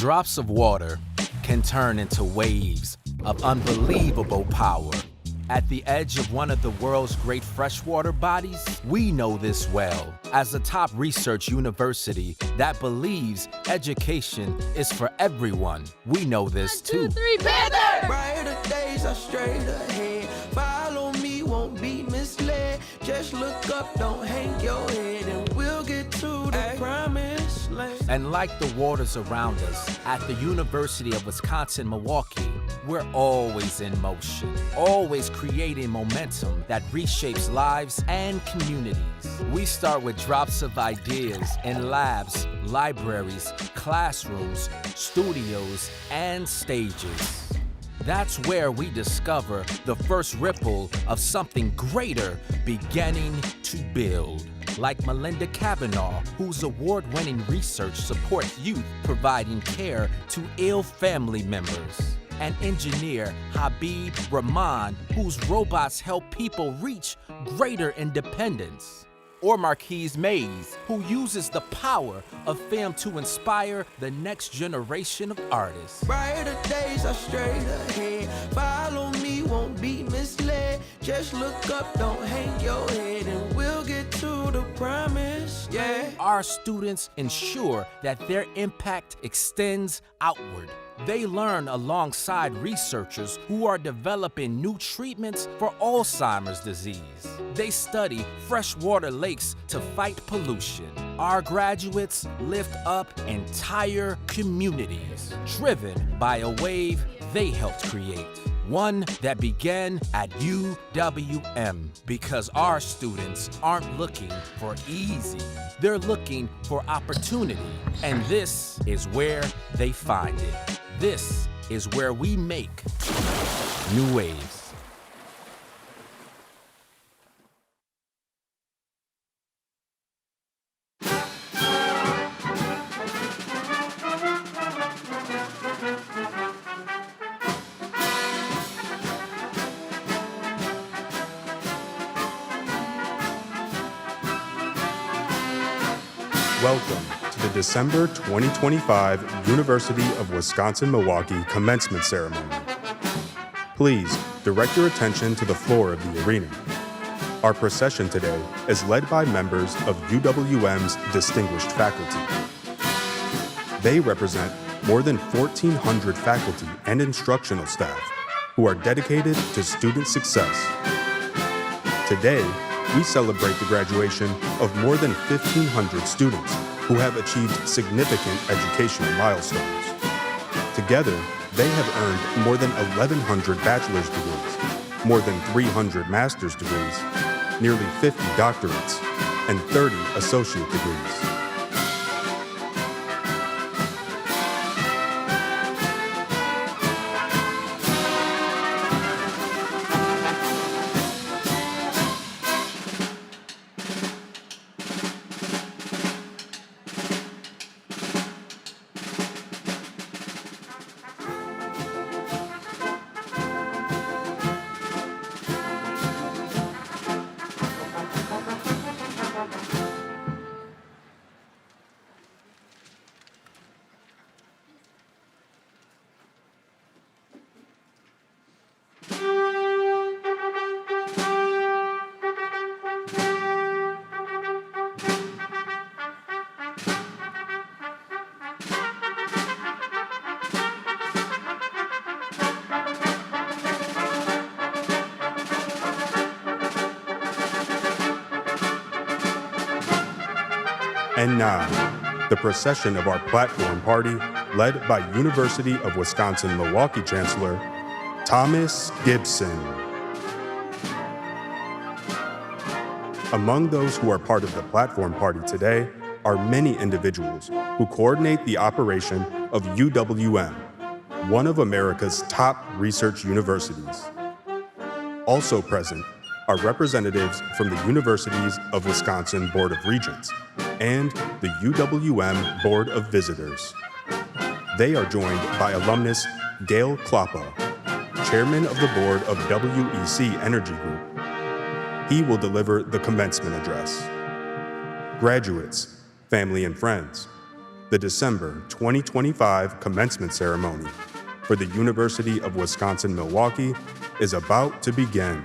Drops of water can turn into waves of unbelievable power. At the edge of one of the world's great freshwater bodies, we know this well. As a top research university that believes education is for everyone, we know this too. 1, 2, 3, Panther! Brighter days are straight ahead. Follow me, won't be misled. Just look up, don't hang your head, and we'll get to the promised land. And like the waters around us, at the University of Wisconsin-Milwaukee, we're always in motion, always creating momentum that reshapes lives and communities. We start with drops of ideas in labs, libraries, classrooms, studios, and stages. That's where we discover the first ripple of something greater beginning to build. Like Melinda Kavanaugh, whose award-winning research supports youth providing care to ill family members. And engineer Habib Rahman, whose robots help people reach greater independence. Or Marquise Mays, who uses the power of film to inspire the next generation of artists. Brighter days are straight ahead. Follow me, won't be misled. Just look up, don't hang your head, and we'll get to the promise, yeah. Our students ensure that their impact extends outward. They learn alongside researchers who are developing new treatments for Alzheimer's disease. They study freshwater lakes to fight pollution. Our graduates lift up entire communities, driven by a wave they helped create. One that began at UWM, because our students aren't looking for easy. They're looking for opportunity, and this is where they find it. This is where we make new waves. Welcome to the December 2025 University of Wisconsin-Milwaukee Commencement Ceremony. Please direct your attention to the floor of the arena. Our procession today is led by members of UWM's distinguished faculty. They represent more than 1,400 faculty and instructional staff who are dedicated to student success. Today, we celebrate the graduation of more than 1,500 students who have achieved significant educational milestones. Together, they have earned more than 1,100 bachelor's degrees, more than 300 master's degrees, nearly 50 doctorates, and 30 associate degrees. And now, the procession of our platform party, led by University of Wisconsin-Milwaukee Chancellor, Thomas Gibson. Among those who are part of the platform party today are many individuals who coordinate the operation of UWM, one of America's top research universities. Also present are representatives from the Universities of Wisconsin Board of Regents and the UWM Board of Visitors. They are joined by alumnus Gail Kloppa, chairman of the board of WEC Energy Group. He will deliver the commencement address. Graduates, family and friends, The December 2025 commencement ceremony for the University of Wisconsin-Milwaukee is about to begin.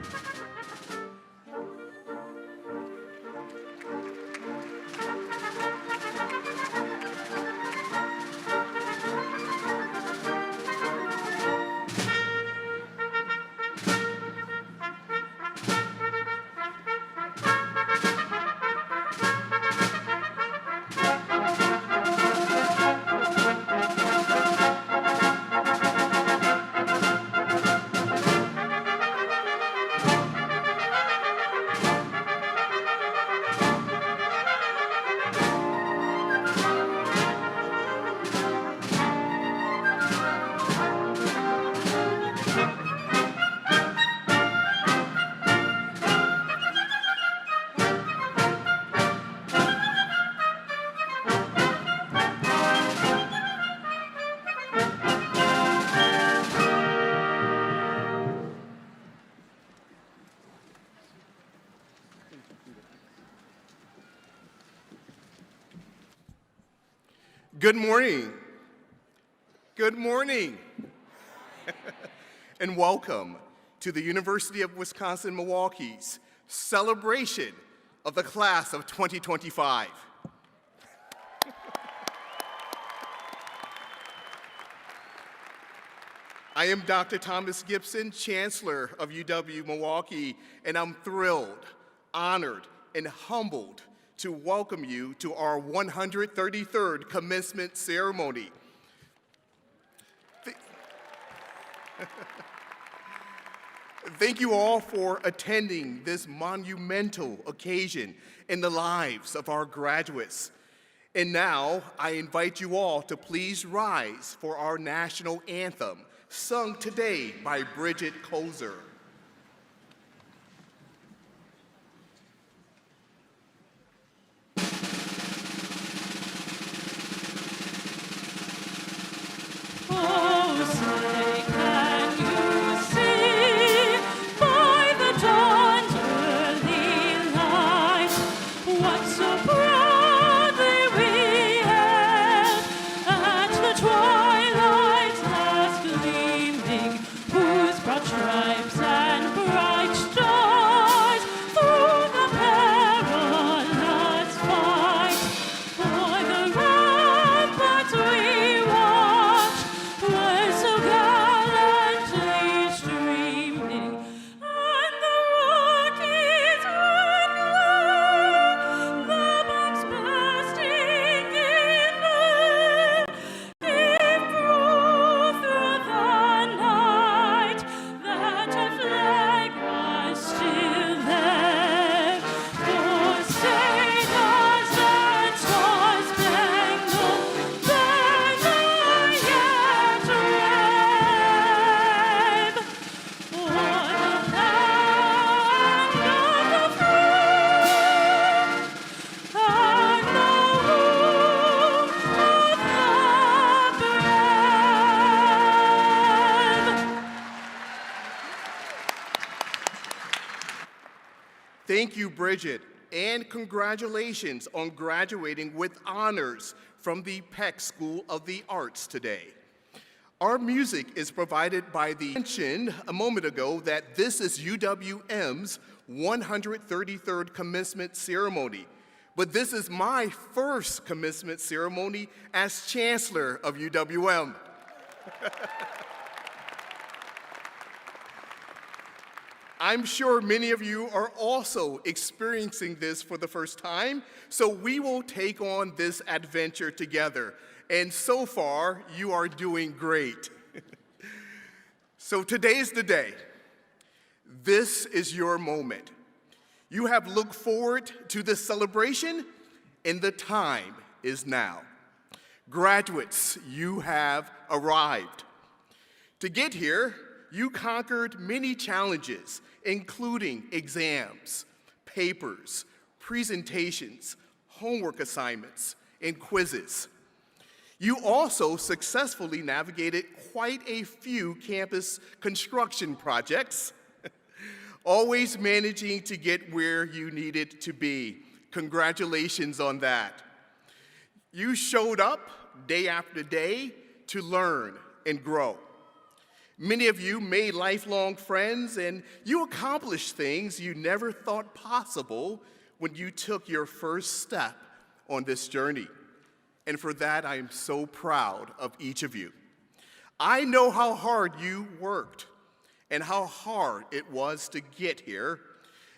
Good morning. Good morning. And welcome to the University of Wisconsin-Milwaukee's celebration of the class of 2025. I am Dr. Thomas Gibson, Chancellor of UW-Milwaukee, and I'm thrilled, honored, and humbled to welcome you to our 133rd commencement ceremony. Thank you all for attending this monumental occasion in the lives of our graduates. And now I invite you all to please rise for our national anthem, sung today by Regent. Thank you, Bridget, and congratulations on graduating with honors from the Peck School of the Arts today. Our music is provided by the mentioned a moment ago that this is UWM's 133rd commencement ceremony, but this is my first commencement ceremony as Chancellor of UWM. I'm sure many of you are also experiencing this for the first time, so we will take on this adventure together. And so far, you are doing great. So today's the day. This is your moment. You have looked forward to this celebration, and the time is now. Graduates, you have arrived. To get here, you conquered many challenges, including exams, papers, presentations, homework assignments, and quizzes. You also successfully navigated quite a few campus construction projects, always managing to get where you needed to be. Congratulations on that. You showed up day after day to learn and grow. Many of you made lifelong friends, and you accomplished things you never thought possible when you took your first step on this journey. And for that, I am so proud of each of you. I know how hard you worked and how hard it was to get here.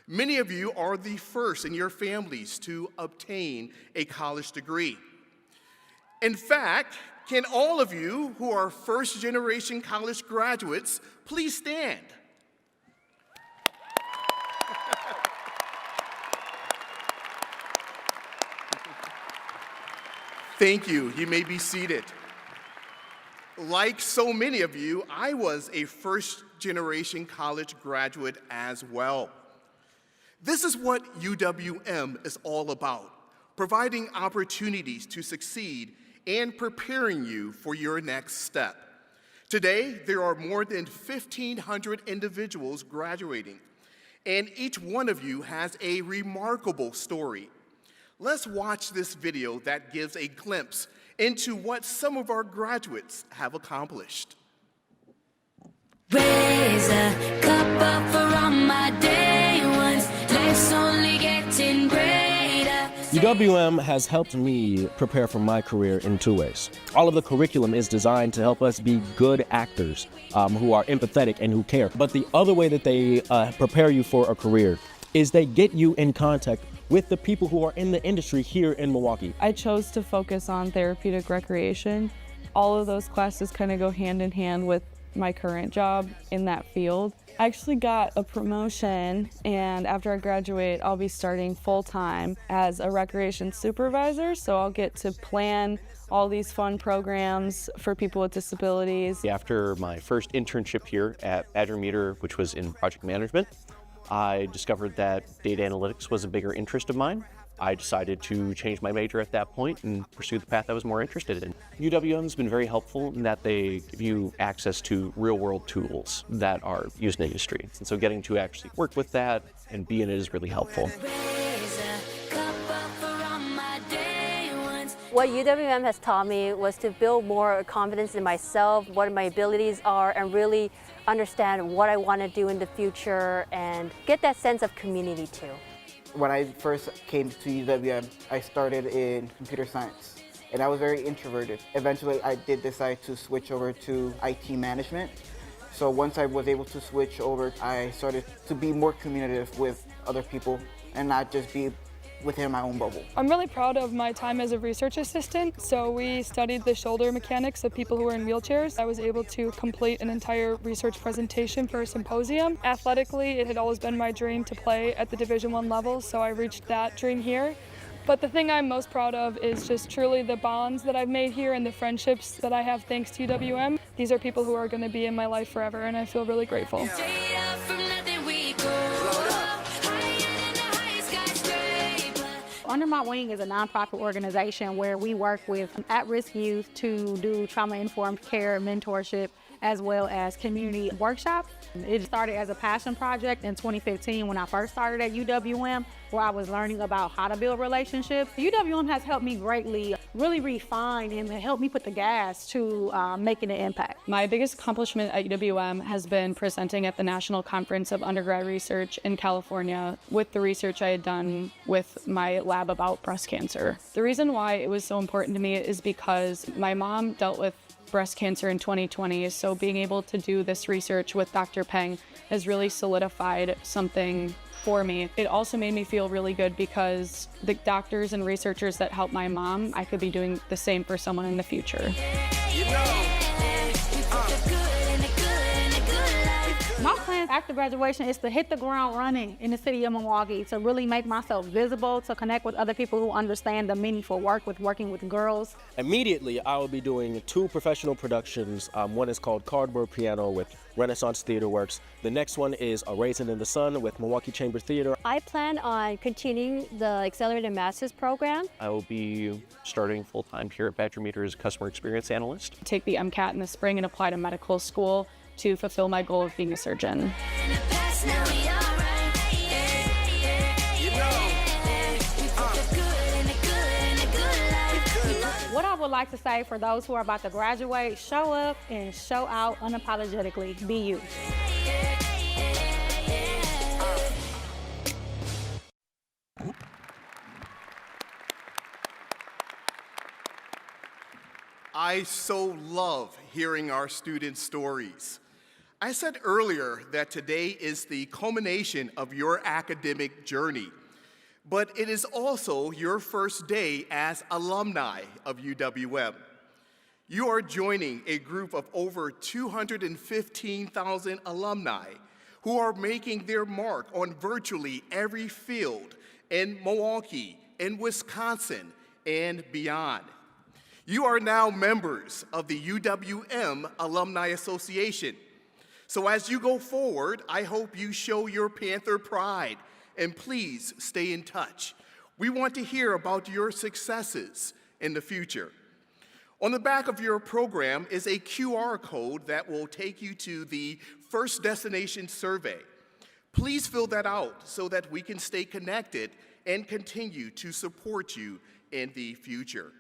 Many of you are the first in your families to obtain a college degree. In fact, can all of you who are first-generation college graduates please stand? Thank you. You may be seated. Like so many of you, I was a first-generation college graduate as well. This is what UWM is all about, providing opportunities to succeed and preparing you for your next step. Today, there are more than 1,500 individuals graduating, and each one of you has a remarkable story. Let's watch this video that gives a glimpse into what some of our graduates have accomplished. Raise a cup up for all my day ones. Life's only getting greater. UWM has helped me prepare for my career in two ways. All of the curriculum is designed to help us be good actors who are empathetic and who care. But the other way that they prepare you for a career is they get you in contact with the people who are in the industry here in Milwaukee. I chose to focus on therapeutic recreation. All of those classes kind of go hand in hand with my current job in that field. I actually got a promotion, and after I graduate, I'll be starting full-time as a recreation supervisor, so I'll get to plan all these fun programs for people with disabilities. After my first internship here at Badger Meter, which was in project management, I discovered that data analytics was a bigger interest of mine. I decided to change my major at that point and pursue the path I was more interested in. UWM's been very helpful in that they give you access to real-world tools that are used in industry. And so getting to actually work with that and be in it is really helpful. What UWM has taught me was to build more confidence in myself, what my abilities are, and really understand what I want to do in the future and get that sense of community too. When I first came to UWM, I started in computer science, and I was very introverted. Eventually, I did decide to switch over to IT management. So once I was able to switch over, I started to be more communicative with other people and not just be within my own bubble. I'm really proud of my time as a research assistant. So we studied the shoulder mechanics of people who are in wheelchairs. I was able to complete an entire research presentation for a symposium. Athletically, it had always been my dream to play at the Division I level, so I reached that dream here. But the thing I'm most proud of is just truly the bonds that I've made here and the friendships that I have thanks to UWM. These are people who are going to be in my life forever, and I feel really grateful. Under My Wing is a nonprofit organization where we work with at-risk youth to do trauma-informed care, mentorship, as well as community workshops. It started as a passion project in 2015 when I first started at UWM, where I was learning about how to build relationships. UWM has helped me greatly, really refine and help me put the gas to making an impact. My biggest accomplishment at UWM has been presenting at the National Conference of Undergrad Research in California with the research I had done with my lab about breast cancer. The reason why it was so important to me is because my mom dealt with breast cancer in 2020, so being able to do this research with Dr. Peng has really solidified something for me. It also made me feel really good because the doctors and researchers that helped my mom, I could be doing the same for someone in the future. My plan after graduation is to hit the ground running in the city of Milwaukee, to really make myself visible, to connect with other people who understand the meaningful work with working with girls. Immediately, I will be doing 2 professional productions. One is called Cardboard Piano with Renaissance Theater Works. The next one is A Raisin in the Sun with Milwaukee Chamber Theater. I plan on continuing the Accelerated Master's program. I will be starting full-time here at Badger Meter as a customer experience analyst. Take the MCAT in the spring and apply to medical school to fulfill my goal of being a surgeon. What I would would like to say for those who are about to graduate, show up and show out unapologetically. Be you. I so love hearing our students' stories. I said earlier that today is the culmination of your academic journey, but it is also your first day as alumni of UWM. You are joining a group of over 215,000 alumni who are making their mark on virtually every field in Milwaukee, in Wisconsin, and beyond. You are now members of the UWM Alumni Association. So as you go forward, I hope you show your Panther pride, and please stay in touch. We want to hear about your successes in the future. On the back of your program is a QR code that will take you to the First Destination Survey. Please fill that out so that we can stay connected and continue to support you in the future.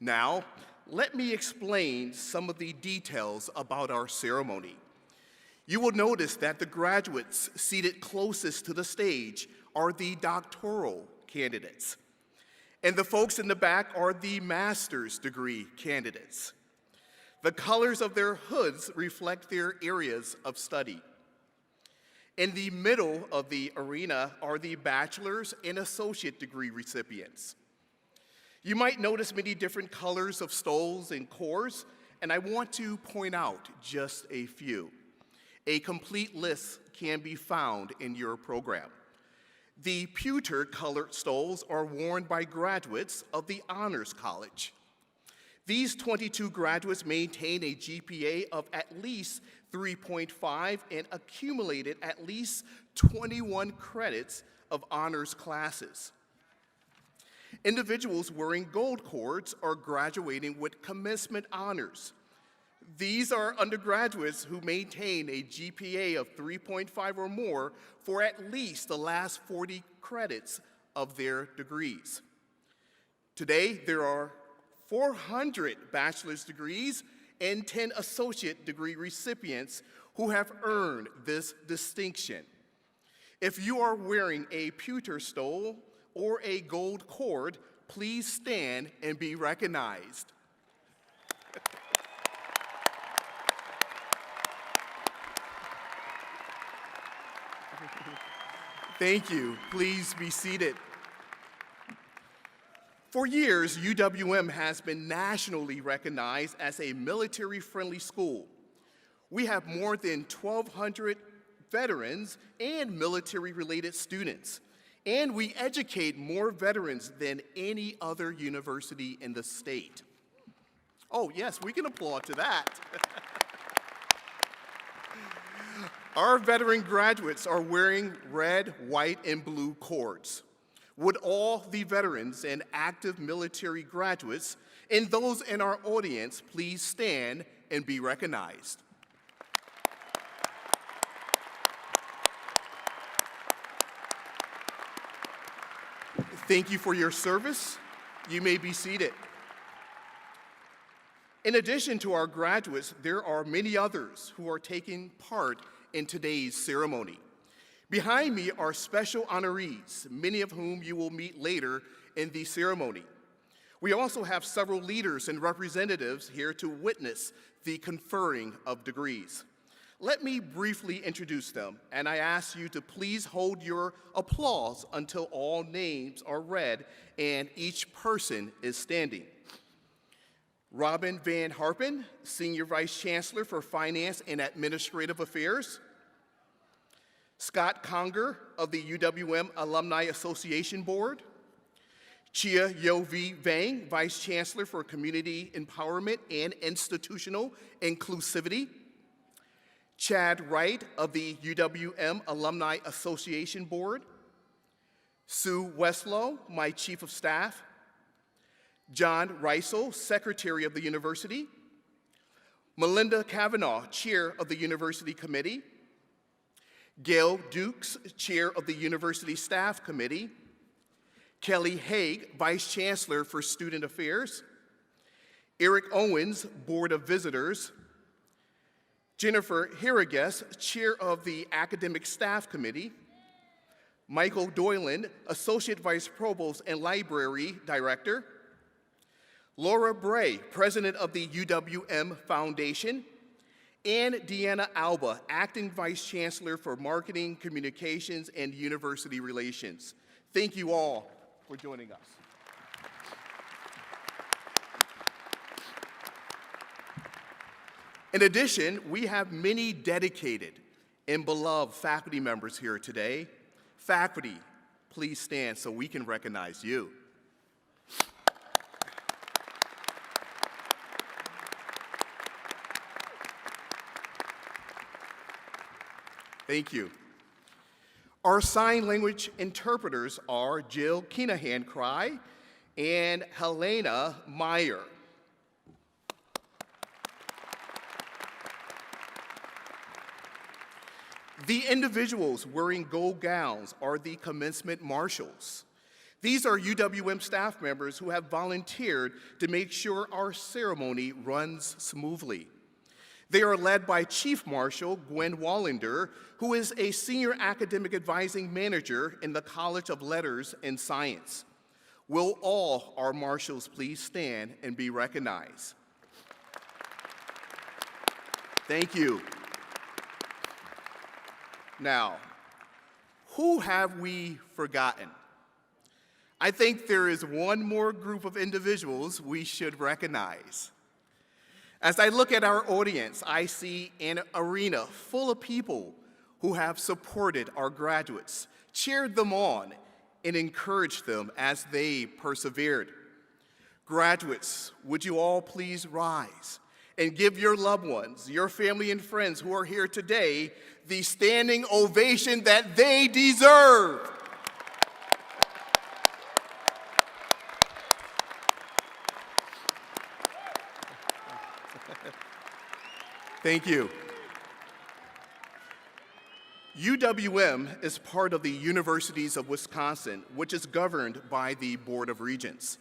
Now, let me explain some of the details about our ceremony. You will notice that the graduates seated closest to the stage are the doctoral candidates, and the folks in the back are the master's degree candidates. The colors of their hoods reflect their areas of study. In the middle of the arena are the bachelor's and associate degree recipients. You might notice many different colors of stoles and cores, and I want to point out just a few. A complete list can be found in your program. The pewter-colored stoles are worn by graduates of the Honors College. These 22 graduates maintain a GPA of at least 3.5 and accumulated at least 21 credits of honors classes. Individuals wearing gold cords are graduating with commencement honors. These are undergraduates who maintain a GPA of 3.5 or more for at least the last 40 credits of their degrees. Today, there are 400 bachelor's degrees and 10 associate degree recipients who have earned this distinction. If you are wearing a pewter stole or a gold cord, please stand and be recognized. Thank you. Please be seated. For years, UWM has been nationally recognized as a military-friendly school. We have more than 1,200 veterans and military-related students, and we educate more veterans than any other university in the state. Oh, yes, we can applaud to that. Our veteran graduates are wearing red, white, and blue cords. Would all the veterans and active military graduates and those in our audience please stand and be recognized? Thank you for your service. You may be seated. In addition to our graduates, there are many others who are taking part in today's ceremony. Behind me are special honorees, many of whom you will meet later in the ceremony. We also have several leaders and representatives here to witness the conferring of degrees. Let me briefly introduce them, and I ask you to please hold your applause until all names are read and each person is standing. Robin Van Harpen, Senior Vice Chancellor for Finance and Administrative Affairs. Scott Conger of the UWM Alumni Association Board. Chia Yo-Vi Vang, Vice Chancellor for Community Empowerment and Institutional Inclusivity. Chad Wright of the UWM Alumni Association Board. Sue Westlow, my Chief of Staff. John Reisel, Secretary of the University. Melinda Kavanaugh, Chair of the University Committee. Gail Dukes, Chair of the University Staff Committee. Kelly Haig, Vice Chancellor for Student Affairs. Eric Owens, Board of Visitors, Jennifer Hirages, Chair of the Academic Staff Committee, Michael Doylan, Associate Vice Provost and Library Director, Laura Bray, President of the UWM Foundation, and Deanna Alba, Acting Vice Chancellor for Marketing, Communications, and University Relations. Thank you all for joining us. In addition, we have many dedicated and beloved faculty members here today. Faculty, please stand so we can recognize you. Thank you. Our sign language interpreters are Jill Keenahan-Cry and Helena Meyer. The individuals wearing gold gowns are the commencement marshals. These are UWM staff members who have volunteered to make sure our ceremony runs smoothly. They are led by Chief Marshal Gwen Wallander, who is a Senior Academic Advising Manager in the College of Letters and Science. Will all our marshals please stand and be recognized? Thank you. Now, who have we forgotten? I think there is one more group of individuals we should recognize. As I look at our audience, I see an arena full of people who have supported our graduates, cheered them on, and encouraged them as they persevered. Graduates, would you all please rise and give your loved ones, your family and friends who are here today, the standing ovation that they deserve. Thank you. UWM is part of the Universities of Wisconsin, which is governed by the Board of Regents.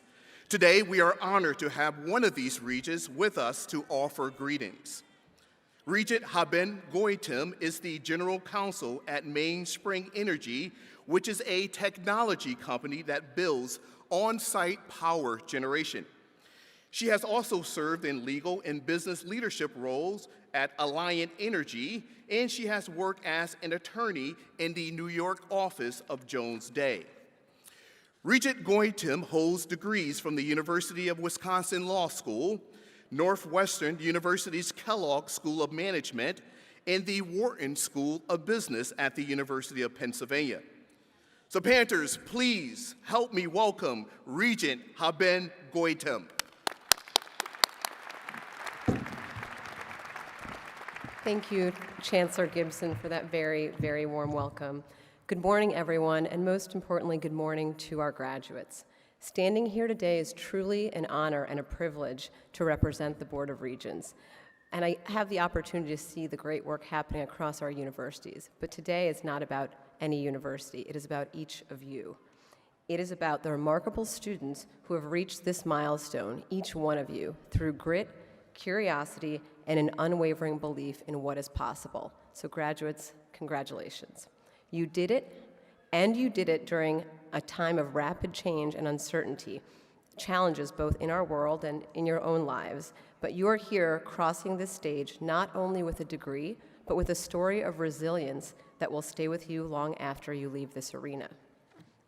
Today, we are honored to have one of these regents with us to offer greetings. Regent Haben Goitim is the General Counsel at Mainspring Energy, which is a technology company that builds on-site power generation. She has also served in legal and business leadership roles at Alliant Energy, and she has worked as an attorney in the New York office of Jones Day. Regent Goitim holds degrees from the University of Wisconsin Law School, Northwestern University's Kellogg School of Management, and the Wharton School of Business at the University of Pennsylvania. So Panthers, please help me welcome Regent Haben Goitim. Thank you, Chancellor Gibson, for that very, very warm welcome. Good morning, everyone, and most importantly, good morning to our graduates. Standing here today is truly an honor and a privilege to represent the Board of Regents. And I have the opportunity to see the great work happening across our universities. But today is not about any university. It is about each of you. It is about the remarkable students who have reached this milestone, each one of you, through grit, curiosity, and an unwavering belief in what is possible. So graduates, congratulations. You did it, and you did it during a time of rapid change and uncertainty, challenges both in our world and in your own lives. But you are here crossing this stage not only with a degree, but with a story of resilience that will stay with you long after you leave this arena.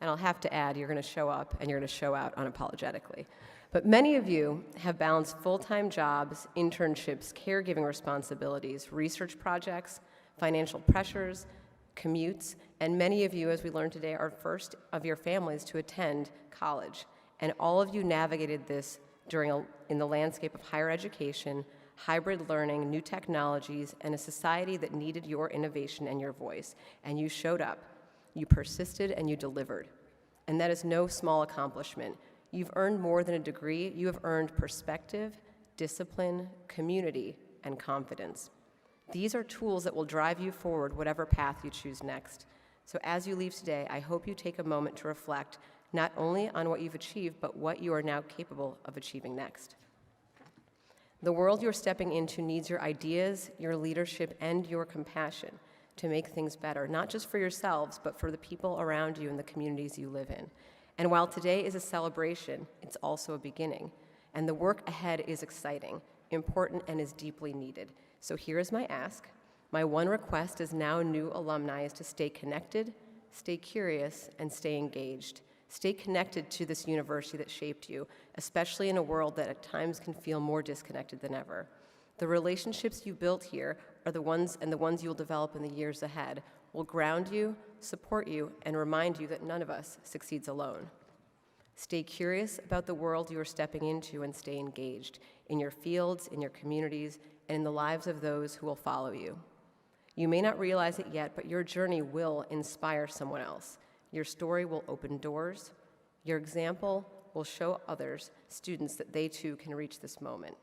And I'll have to add, you're going to show up and you're going to show out unapologetically. But many of you have balanced full-time jobs, internships, caregiving responsibilities, research projects, financial pressures, commutes, and many of you, as we learned today, are first of your families to attend college. And all of you navigated this in the landscape of higher education, hybrid learning, new technologies, and a society that needed your innovation and your voice. And you showed up, you persisted, and you delivered. And that is no small accomplishment. You've earned more than a degree. You have earned perspective, discipline, community, and confidence. These are tools that will drive you forward whatever path you choose next. So as you leave today, I hope you take a moment to reflect not only on what you've achieved, but what you are now capable of achieving next. The world you're stepping into needs your ideas, your leadership, and your compassion to make things better, not just for yourselves, but for the people around you and the communities you live in. And while today is a celebration, it's also a beginning. And the work ahead is exciting, important, and is deeply needed. So here is my ask. My one request as now new alumni is to stay connected, stay curious, and stay engaged. Stay connected to this university that shaped you, especially in a world that at times can feel more disconnected than ever. The relationships you built here are the ones you'll develop in the years ahead will ground you, support you, and remind you that none of us succeeds alone. Stay curious about the world you are stepping into and stay engaged in your fields, in your communities, and in the lives of those who will follow you. You may not realize it yet, but your journey will inspire someone else. Your story will open doors. Your example will show others, students, that they too can reach this moment.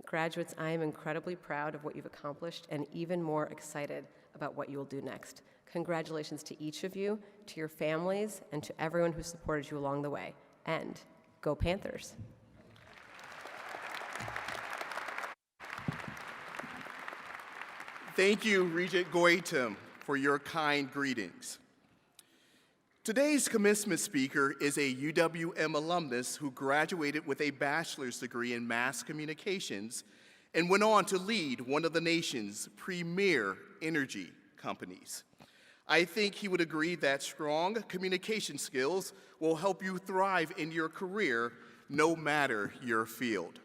Graduates, I am incredibly proud of what you've accomplished and even more excited about what you will do next. Congratulations to each of you, to your families, and to everyone who supported you along the way. And go Panthers! Thank you, Regent Goitem, for your kind greetings. Today's commencement speaker is a UWM alumnus who graduated with a bachelor's degree in mass communications and went on to lead one of the nation's premier energy companies. I think he would agree that strong communication skills will help you thrive in your career, no matter your field.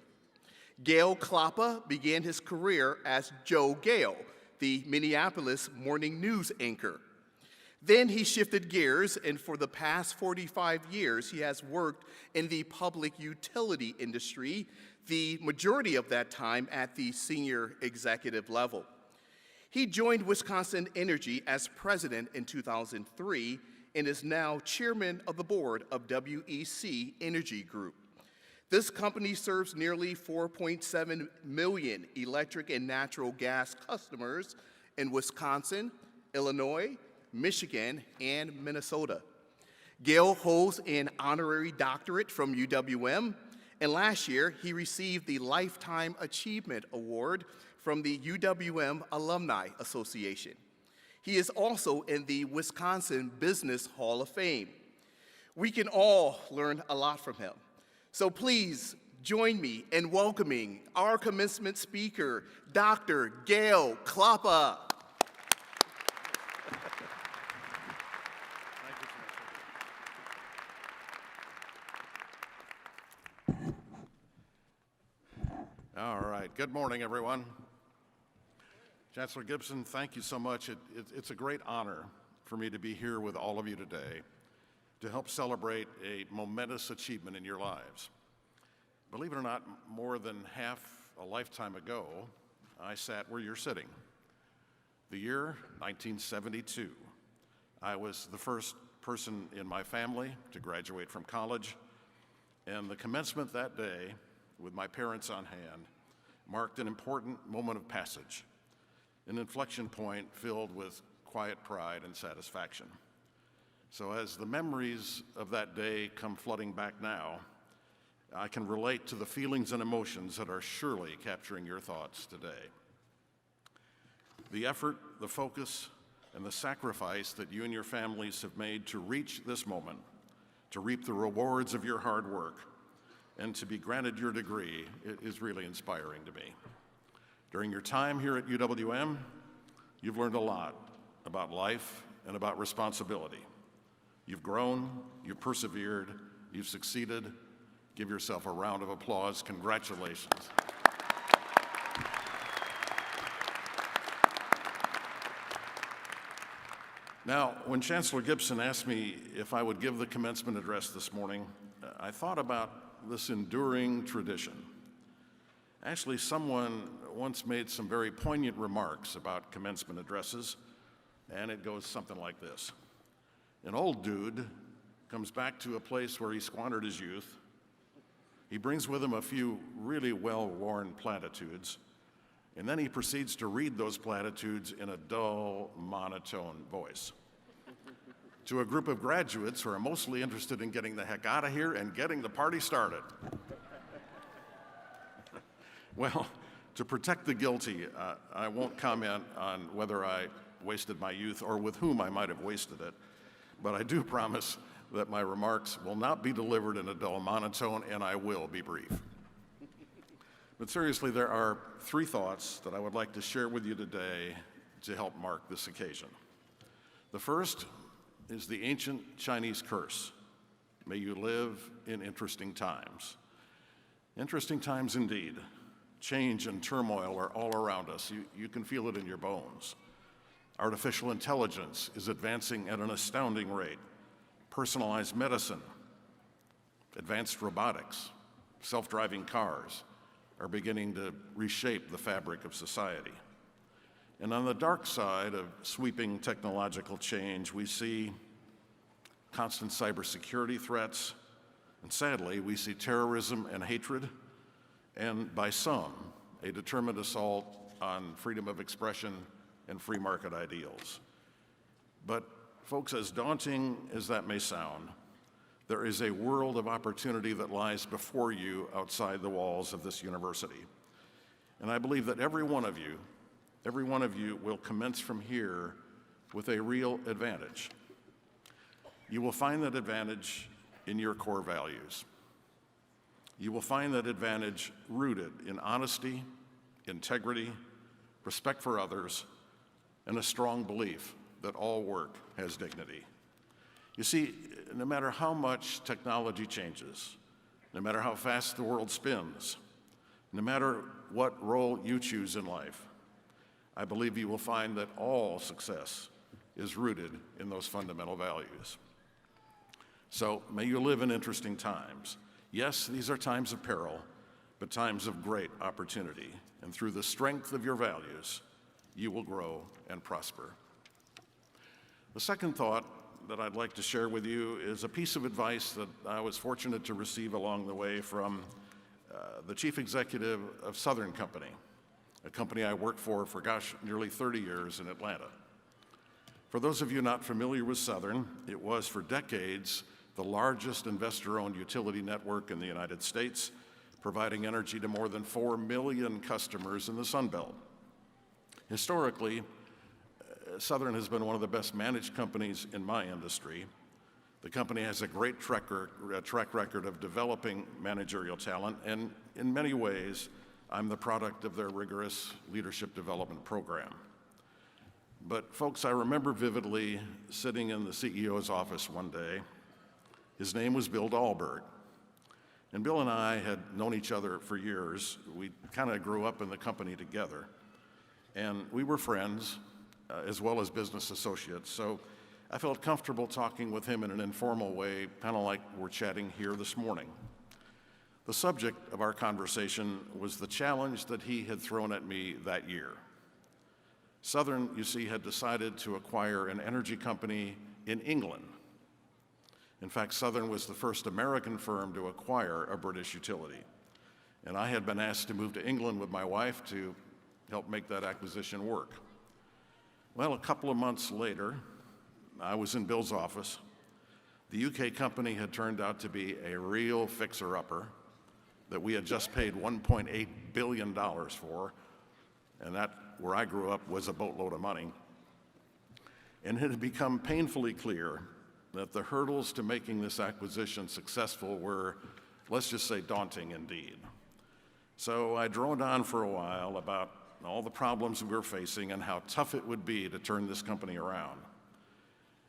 Gale Klappa began his career as Joe Gale, the Minneapolis morning news anchor. Then he shifted gears, and for the past 45 years, he has worked in the public utility industry, the majority of that time at the senior executive level. He joined Wisconsin Energy as president in 2003 and is now chairman of the board of WEC Energy Group. This company serves nearly 4.7 million electric and natural gas customers in Wisconsin, Illinois, Michigan, and Minnesota. Gale holds an honorary doctorate from UWM, and last year he received the Lifetime Achievement Award from the UWM Alumni Association. He is also in the Wisconsin Business Hall of Fame. We can all learn a lot from him. So please join me in welcoming our commencement speaker, Dr. Gale Klappa. All right, good morning, everyone. Chancellor Gibson, thank you so much. It's a great honor for me to be here with all of you today to help celebrate a momentous achievement in your lives. Believe it or not, more than half a lifetime ago, I sat where you're sitting. The year 1972. I was the first person in my family to graduate from college, and the commencement that day, with my parents on hand, marked an important moment of passage, an inflection point filled with quiet pride and satisfaction. So as the memories of that day come flooding back now, I can relate to the feelings and emotions that are surely capturing your thoughts today. The effort, the focus, and the sacrifice that you and your families have made to reach this moment, to reap the rewards of your hard work, and to be granted your degree is really inspiring to me. During your time here at UWM, you've learned a lot about life and about responsibility. You've grown, you've persevered, you've succeeded. Give yourself a round of applause. Congratulations. Now, when Chancellor Gibson asked me if I would give the commencement address this morning, I thought about this enduring tradition. Actually, someone once made some very poignant remarks about commencement addresses, and it goes something like this. An old dude comes back to a place where he squandered his youth. He brings with him a few really well-worn platitudes, and then he proceeds to read those platitudes in a dull, monotone voice to a group of graduates who are mostly interested in getting the heck out of here and getting the party started. Well, to protect the guilty, I won't comment on whether I wasted my youth or with whom I might have wasted it, but I do promise that my remarks will not be delivered in a dull monotone, and I will be brief. But seriously, there are 3 thoughts that I would like to share with you today to help mark this occasion. The first is the ancient Chinese curse, may you live in interesting times. Interesting times indeed. Change and turmoil are all around us. You can feel it in your bones. Artificial intelligence is advancing at an astounding rate. Personalized medicine, advanced robotics, self-driving cars are beginning to reshape the fabric of society. And on the dark side of sweeping technological change, we see constant cybersecurity threats, and sadly, we see terrorism and hatred, and by some, a determined assault on freedom of expression and free market ideals. But folks, as daunting as that may sound, there is a world of opportunity that lies before you outside the walls of this university. And I believe that every one of you will commence from here with a real advantage. You will find that advantage in your core values. You will find that advantage rooted in honesty, integrity, respect for others, and a strong belief that all work has dignity. You see, no matter how much technology changes, no matter how fast the world spins, no matter what role you choose in life, I believe you will find that all success is rooted in those fundamental values. So may you live in interesting times. Yes, these are times of peril, but times of great opportunity. And through the strength of your values, you will grow and prosper. The second thought that I'd like to share with you is a piece of advice that I was fortunate to receive along the way from the chief executive of Southern Company, a company I worked for nearly 30 years in Atlanta. For those of you not familiar with Southern, it was for decades the largest investor-owned utility network in the United States, providing energy to more than 4 million customers in the Sun Belt. Historically, Southern has been one of the best managed companies in my industry. The company has a great track record of developing managerial talent, and in many ways, I'm the product of their rigorous leadership development program. But folks, I remember vividly sitting in the CEO's office one day. His name was Bill Dahlberg. And Bill and I had known each other for years. We kind of grew up in the company together. And we were friends, as well as business associates. So I felt comfortable talking with him in an informal way, kind of like we're chatting here this morning. The subject of our conversation was the challenge that he had thrown at me that year. Southern, you see, had decided to acquire an energy company in England. In fact, Southern was the first American firm to acquire a British utility. And I had been asked to move to England with my wife to help make that acquisition work. Well, a couple of months later, I was in Bill's office. The UK company had turned out to be a real fixer-upper that we had just paid $1.8 billion for, and that, where I grew up, was a boatload of money. And it had become painfully clear that the hurdles to making this acquisition successful were, let's just say, daunting indeed. So I droned on for a while about all the problems we were facing and how tough it would be to turn this company around.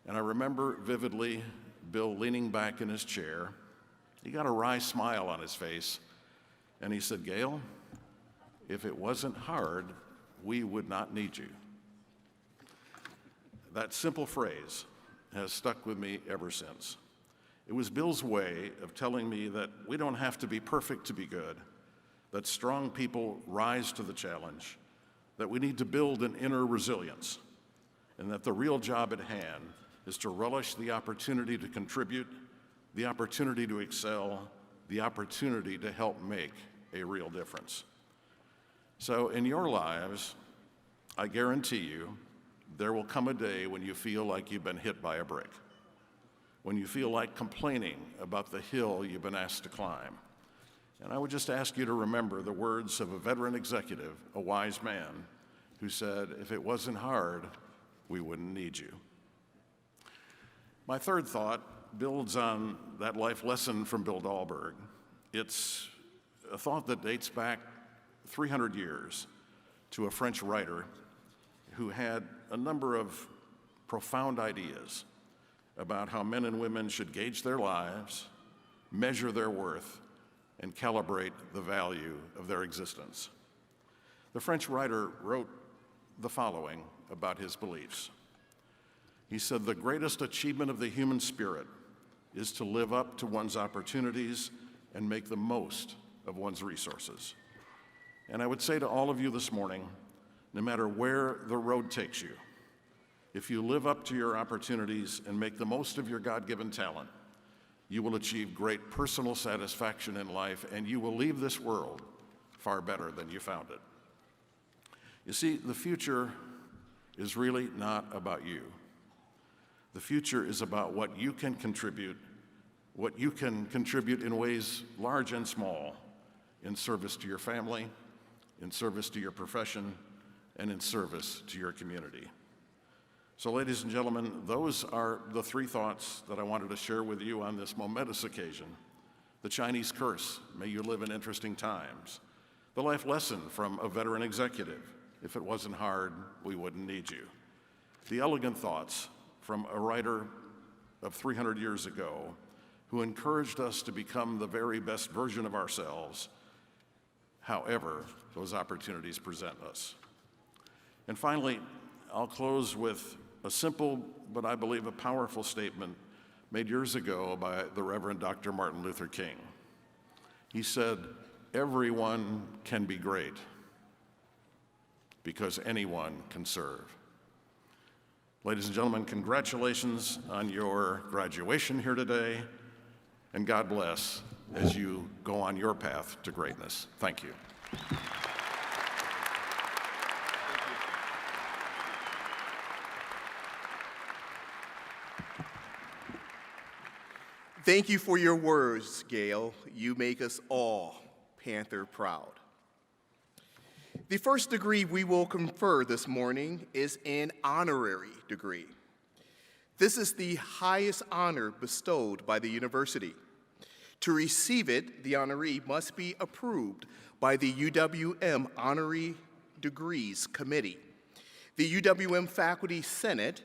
And I remember vividly Bill leaning back in his chair. He got a wry smile on his face, and he said, "Gail, if it wasn't hard, we would not need you." That simple phrase has stuck with me ever since. It was Bill's way of telling me that we don't have to be perfect to be good, that strong people rise to the challenge, that we need to build an inner resilience, and that the real job at hand is to relish the opportunity to contribute, the opportunity to excel, the opportunity to help make a real difference. So in your lives, I guarantee you, there will come a day when you feel like you've been hit by a brick, when you feel like complaining about the hill you've been asked to climb. And I would just ask you to remember the words of a veteran executive, a wise man, who said, if it wasn't hard, we wouldn't need you. My third thought builds on that life lesson from Bill Dahlberg. It's a thought that dates back 300 years to a French writer who had a number of profound ideas about how men and women should gauge their lives, measure their worth, and calibrate the value of their existence. The French writer wrote the following about his beliefs. He said, "The greatest achievement of the human spirit is to live up to one's opportunities and make the most of one's resources." And I would say to all of you this morning, no matter where the road takes you, if you live up to your opportunities and make the most of your God-given talent, you will achieve great personal satisfaction in life, and you will leave this world far better than you found it. You see, the future is really not about you. The future is about what you can contribute in ways large and small, in service to your family, in service to your profession, and in service to your community. So, ladies and gentlemen, those are the three thoughts that I wanted to share with you on this momentous occasion. The Chinese curse, may you live in interesting times. The life lesson from a veteran executive, if it wasn't hard, we wouldn't need you. The elegant thoughts from a writer of 300 years ago who encouraged us to become the very best version of ourselves, however those opportunities present us. And finally, I'll close with a simple, but I believe a powerful statement made years ago by the Reverend Dr. Martin Luther King. He said, "Everyone can be great because anyone can serve." Ladies and gentlemen, congratulations on your graduation here today, and God bless as you go on your path to greatness. Thank you. Thank you for your words, Gail. You make us all Panther proud. The first degree we will confer this morning is an honorary degree. This is the highest honor bestowed by the university. To receive it, the honoree must be approved by the UWM Honorary Degrees Committee, the UWM Faculty Senate,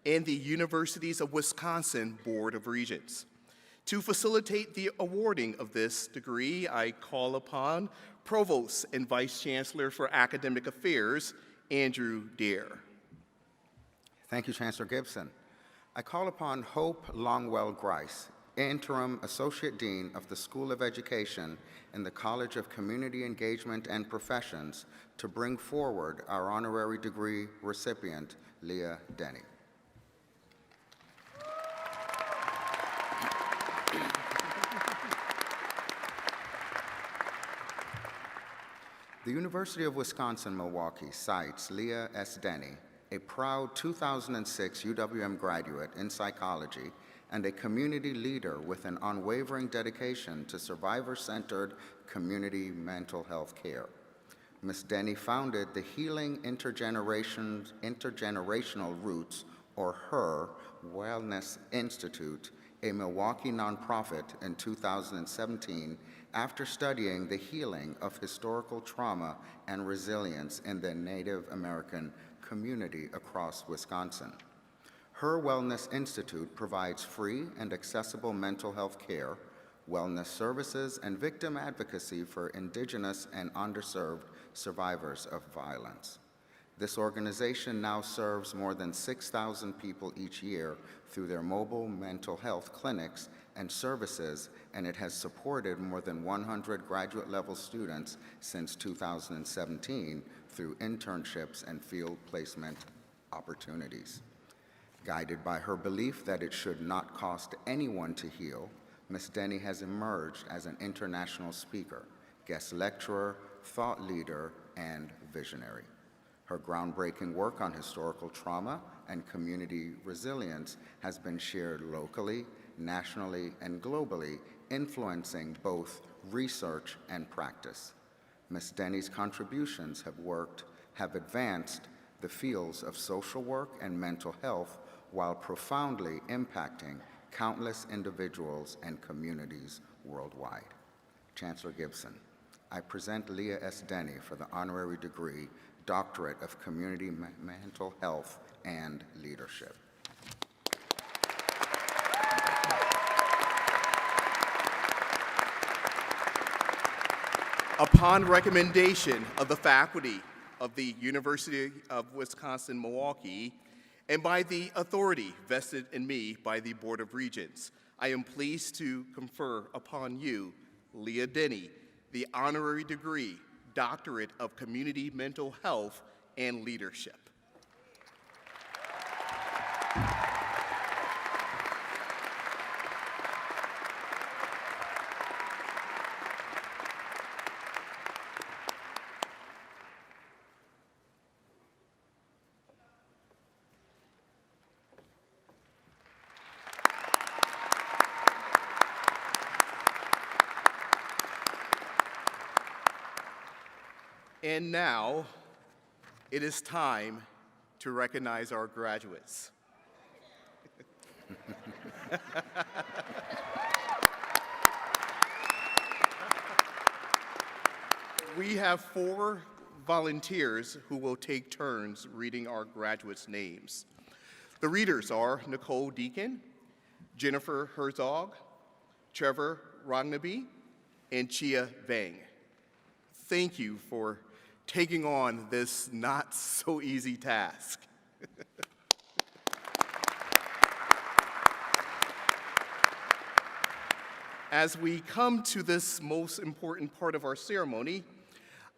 and the Universities of Wisconsin Board of Regents. To facilitate the awarding of this degree, I call upon Provost and Vice Chancellor for Academic Affairs, Andrew Dare. Thank you, Chancellor Gibson. I call upon Hope Longwell Grice, Interim Associate Dean of the School of Education in the College of Community Engagement and Professions, to bring forward our honorary degree recipient, Leah Denny. The University of Wisconsin-Milwaukee cites Leah S. Denny, a proud 2006 UWM graduate in psychology and a community leader with an unwavering dedication to survivor-centered community mental health care. Ms. Denny founded the Healing Intergenerational Roots, or HER, Wellness Institute, a Milwaukee nonprofit, in 2017 after studying the healing of historical trauma and resilience in the Native American community across Wisconsin. Her Wellness Institute provides free and accessible mental health care, wellness services, and victim advocacy for Indigenous and underserved survivors of violence. This organization now serves more than 6,000 people each year through their mobile mental health clinics and services, and it has supported more than 100 graduate-level students since 2017 through internships and field placement opportunities. Guided by her belief that it should not cost anyone to heal, Ms. Denny has emerged as an international speaker, guest lecturer, thought leader, and visionary. Her groundbreaking work on historical trauma and community resilience has been shared locally nationally and globally, influencing both research and practice. Ms. Denny's contributions have advanced the fields of social work and mental health while profoundly impacting countless individuals and communities worldwide. Chancellor Gibson, I present Leah S. Denny for the honorary degree, Doctorate of Community Mental Health and Leadership. Upon recommendation of the faculty of the University of Wisconsin-Milwaukee and by the authority vested in me by the Board of Regents, I am pleased to confer upon you, Leah Denny, the honorary degree, Doctorate of Community Mental Health and Leadership. And now, it is time to recognize our graduates. We have 4 volunteers who will take turns reading our graduates' names. The readers are Nicole Deacon, Jennifer Herzog, Trevor Rognaby, and Chia Vang. Thank you for taking on this not so easy task. As we come to this most important part of our ceremony,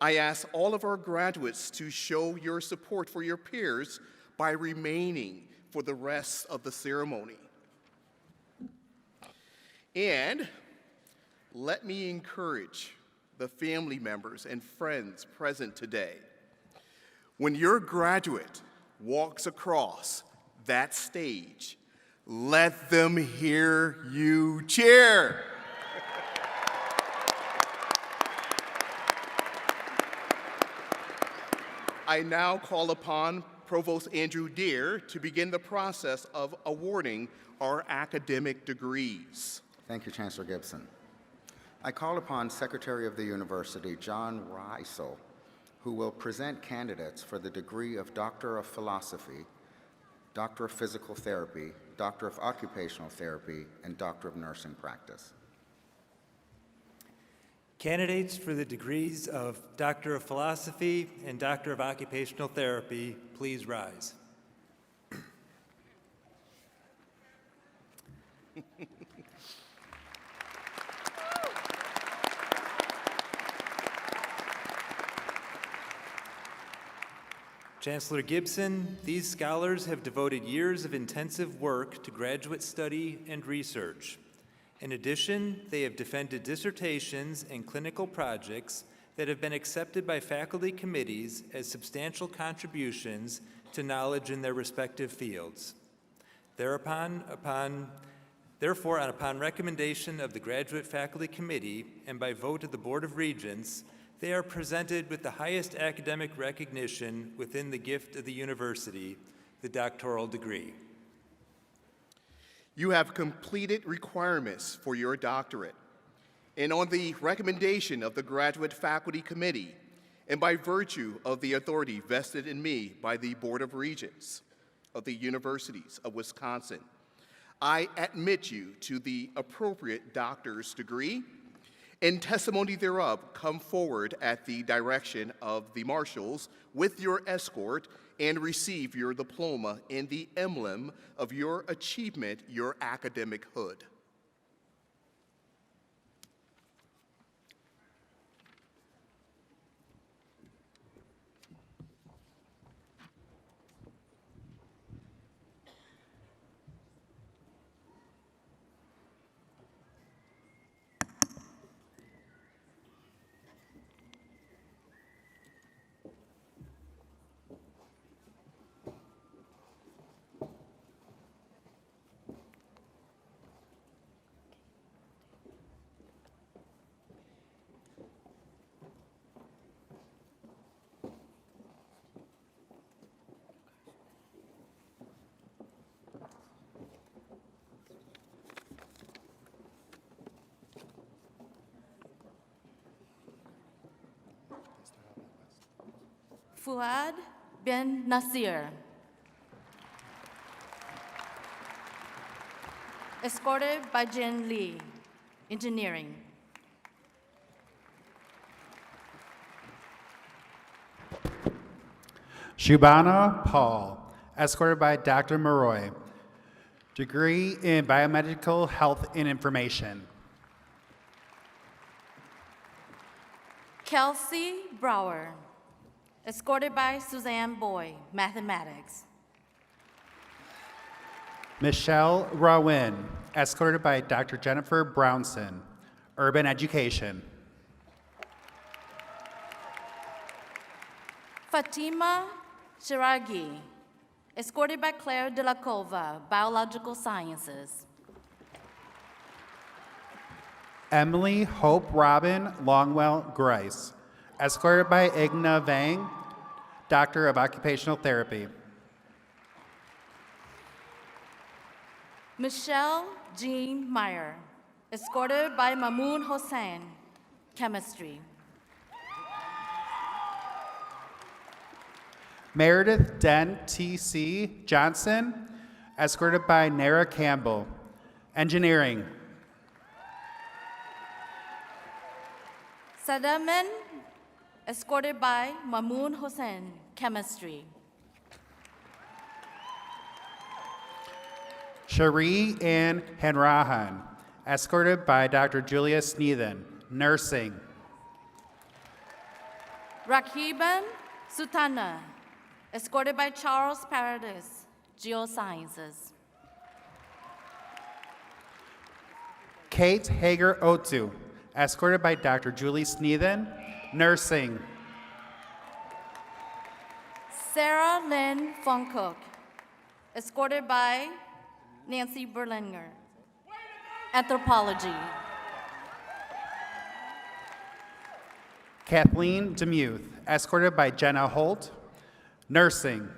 I ask all of our graduates to show your support for your peers by remaining for the rest of the ceremony. And let me encourage the family members and friends present today. When your graduate walks across that stage, let them hear you cheer. I now call upon Provost Andrew Deere to begin the process of awarding our academic degrees. Thank you, Chancellor Gibson. I call upon Secretary of the University, John Reisel, who will present candidates for the degree of Doctor of Philosophy, Doctor of Physical Therapy, Doctor of Occupational Therapy, and Doctor of Nursing Practice. Candidates for the degrees of Doctor of Philosophy and Doctor of Occupational Therapy, please rise. Chancellor Gibson, these scholars have devoted years of intensive work to graduate study and research. In addition, they have defended dissertations and clinical projects that have been accepted by faculty committees as substantial contributions to knowledge in their respective fields. Therefore, upon recommendation of the Graduate Faculty Committee and by vote of the Board of Regents, they are presented with the highest academic recognition within the gift of the university, the doctoral degree. You have completed requirements for your doctorate, and on the recommendation of the Graduate Faculty Committee, and by virtue of the authority vested in me by the Board of Regents of the Universities of Wisconsin, I admit you to the appropriate doctor's degree, and testimony thereof come forward at the direction of the marshals with your escort and receive your diploma in the emblem of your achievement, your academic hood. Fuad bin Nasir. Escorted by Jin Lee, Engineering. Shubhana Paul, escorted by Dr. Maroy, degree in Biomedical Health and Information. Kelsey Brower, escorted by Suzanne Boy, Mathematics. Michelle Rowan, escorted by Dr. Jennifer Brownson, Urban Education. Fatima Shiragi, escorted by Claire de la Cova, Biological Sciences. Emily Hope Robin Longwell Grice, escorted by Igna Vang, Doctor of Occupational Therapy. Michelle Jean Meyer, escorted by Mamoon Hossain, Chemistry. Meredith Den T.C. Johnson, escorted by Nara Campbell, Engineering. Sadaman, escorted by Mamoon Hossain, Chemistry. Cherie Ann Hanrahan, escorted by Dr. Julia Sneathen, Nursing. Rakhiban Sutana, escorted by Charles Paradis, Geosciences. Kate Hager Otu, escorted by Dr. Julie Sneathen, Nursing. Sarah Lynn Foncook, escorted by Nancy Berlinger, Anthropology. Kathleen Demuth, escorted by Jenna Holt, Nursing.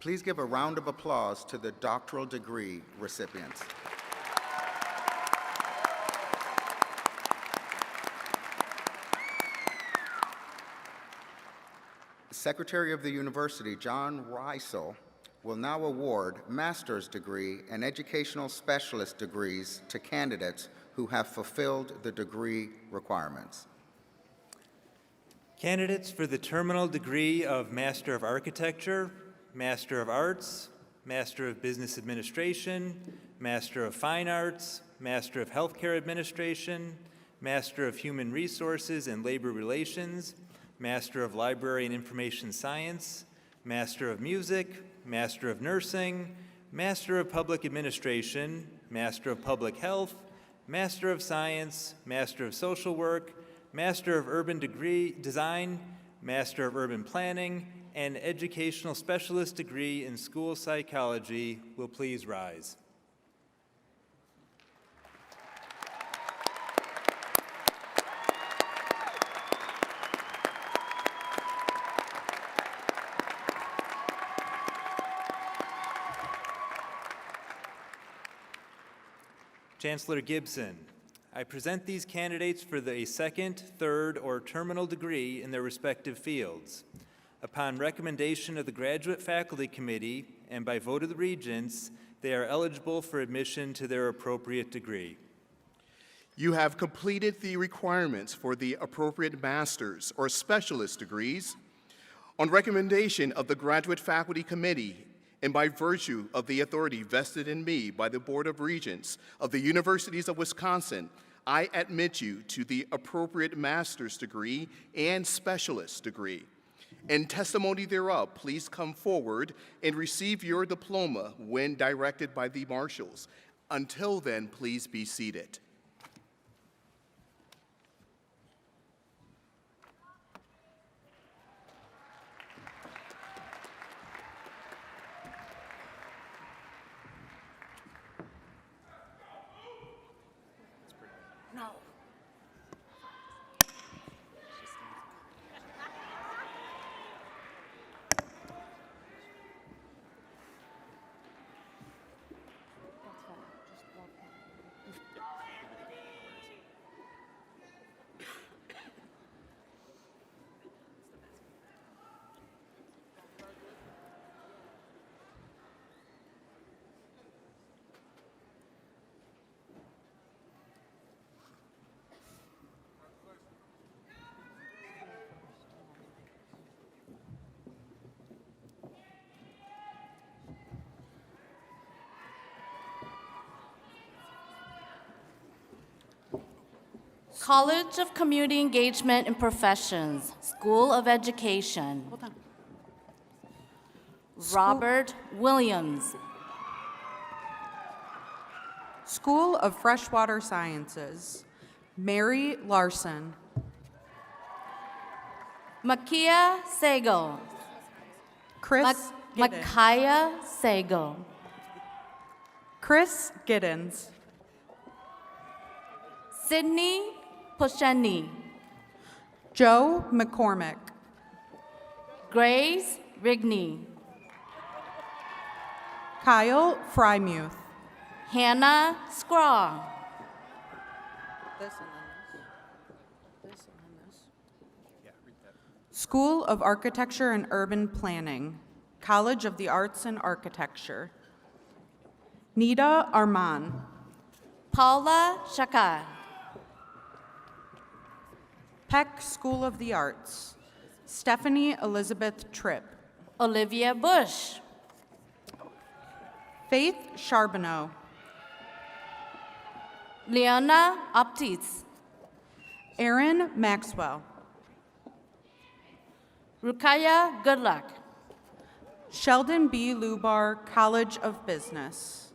Please give a round of applause to the doctoral degree recipients. The Secretary of the University, John Reisel, will now award master's degree and educational specialist degrees to candidates who have fulfilled the degree requirements. Candidates for the terminal degree of Master of Architecture, Master of Arts, Master of Business Administration, Master of Fine Arts, Master of Healthcare Administration, Master of Human Resources and Labor Relations, Master of Library and Information Science, Master of Music, Master of Nursing, Master of Public Administration, Master of Public Health, Master of Science, Master of Social Work, Master of Urban Design, Master of Urban Planning, and Educational Specialist degree in School Psychology will please rise. Chancellor Gibson, I present these candidates for the second, third, or terminal degree in their respective fields. Upon recommendation of the Graduate Faculty Committee and by vote of the Regents, they are eligible for admission to their appropriate degree. You have completed the requirements for the appropriate master's or specialist degrees. On recommendation of the Graduate Faculty Committee and by virtue of the authority vested in me by the Board of Regents of the Universities of Wisconsin, I admit you to the appropriate master's degree and specialist degree. In testimony thereof, please come forward and receive your diploma when directed by the marshals. Until then, please be seated. College of Community Engagement and Professions, School of Education. Robert Williams. School of Freshwater Sciences, Mary Larson. Makia Sago. Chris Giddens. Makaya Sago. Chris Giddens. Sydney Posheni. Joe McCormick. Grace Rigney. Kyle Frymuth. Hannah Scraw. School of Architecture and Urban Planning, College of the Arts and Architecture. Nida Arman. Paula Shaka. Peck School of the Arts, Stephanie Elizabeth Tripp. Olivia Bush. Faith Charbonneau. Leona Optis. Aaron Maxwell. Rukaya Goodluck. Sheldon B. Lubar College of Business.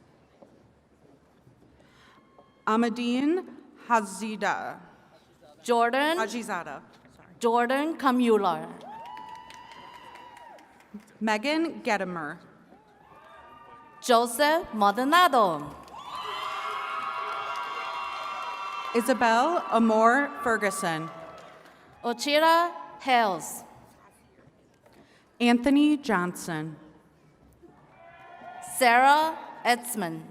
Ahmadine Hajizada. Jordan. Hajizada. Jordan Kamular. Megan Gedimer. Joseph Maldonado. Isabel Amor Ferguson. Ochira Hales. Anthony Johnson. Sarah Edsman.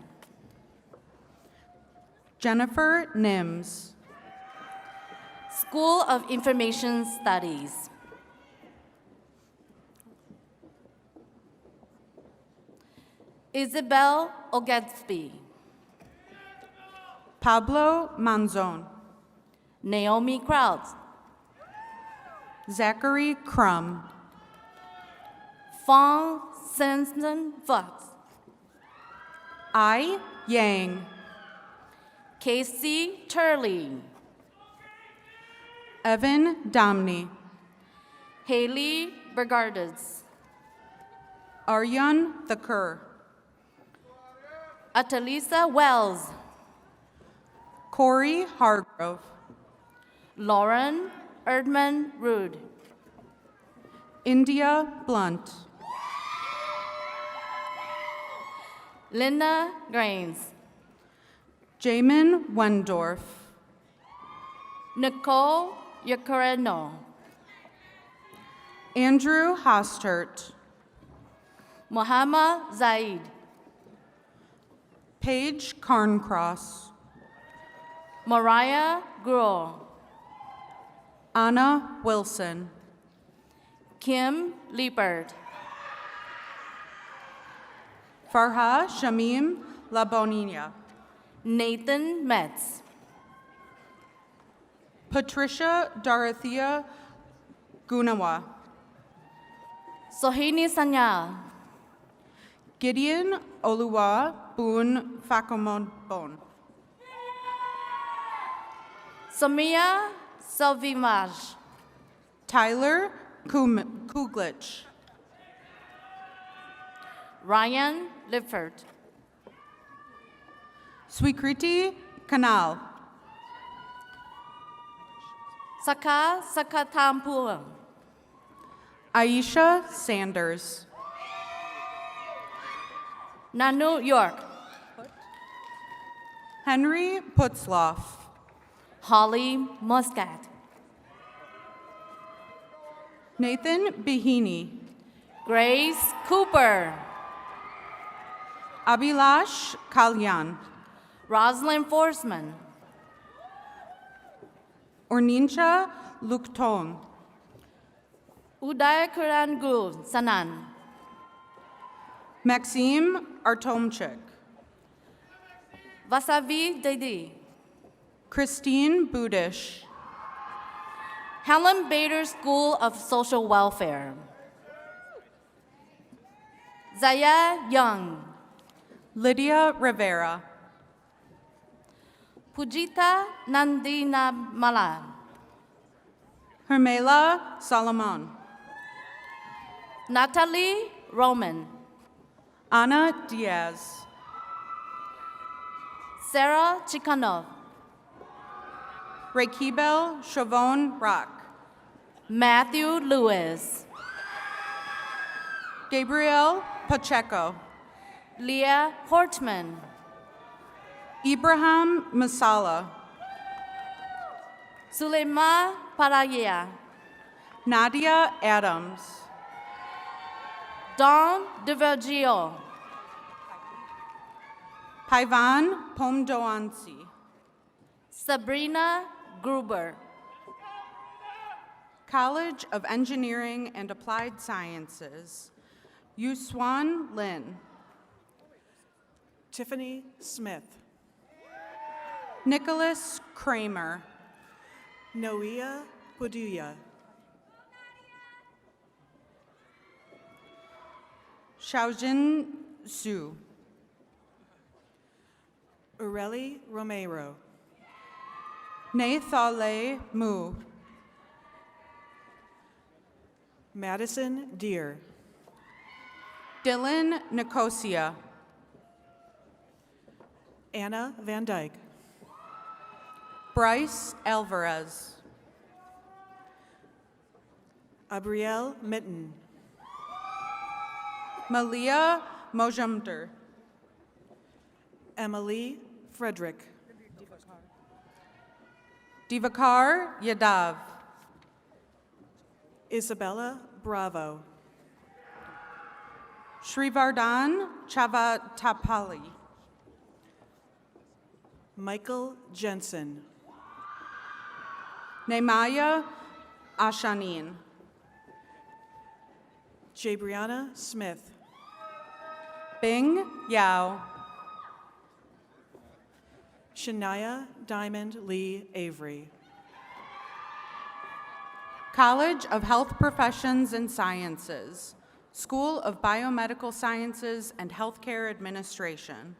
Jennifer Nims. School of Information Studies. Isabel Ogadsby. Pablo Manzon. Naomi Krauts. Zachary Crum. Fong Simpson Fox. I Yang. Casey Turley. Evan Domney. Haley Bergardes. Aryan Thakur. Atalisa Wells. Corey Hargrove. Lauren Erdman Rude. India Blunt. Linda Grains. Jamin Wendorf. Nicole Yacareno. Andrew Hostert. Muhammad Zaid. Paige Carncross. Mariah Gruel. Anna Wilson. Kim Liebert. Farha Shamim Labonina. Nathan Metz. Patricia Dorothea Gunawa. Sohini Sanyal. Gideon Oluwa Boon Fakomon. Samia Selvimaj. Tyler Kuglich. Ryan Lifford. Swikriti Kanal. Saka Sakatampur. Aisha Sanders. Nanu York. Henry Putzloff. Holly Muscat. Nathan Behini. Grace Cooper. Abhilash Kalyan. Rosalind Forsman. Ornincha Luktong. Uday Kurangul Sanan. Maxime Artomchik. Vasavi Dedi. Christine Budish. Helen Bader School of Social Welfare. Zaya Young. Lydia Rivera. Pujita Nandina Malan. Hermela Solomon. Natalie Roman. Ana Diaz. Sarah Chikhanov. Rekibel Chavon Rock. Matthew Lewis. Gabriel Pacheco. Leah Hortman. Ibrahim Masala. Sulema Paraya. Nadia Adams. Dawn DeVergio. Paivan Pomdoansi. Sabrina Gruber. College of Engineering and Applied Sciences. Yuswan Lin. Tiffany Smith. Nicholas Kramer. Noia Buduya. Xiaojin Xu. Ureli Romero. Nathale Mu. Madison Deer. Dylan Nicosia. Anna Van Dyke. Bryce Alvarez. Abrielle Mitten. Malia Mojumder. Emily Frederick. Divakar Yadav. Isabella Bravo. Shrivardhan Chavatapalli. Michael Jensen. Nemaya Ashanin. Jabriana Smith. Bing Yao. Shania Diamond Lee Avery. College of Health Professions and Sciences. School of Biomedical Sciences and Healthcare Administration.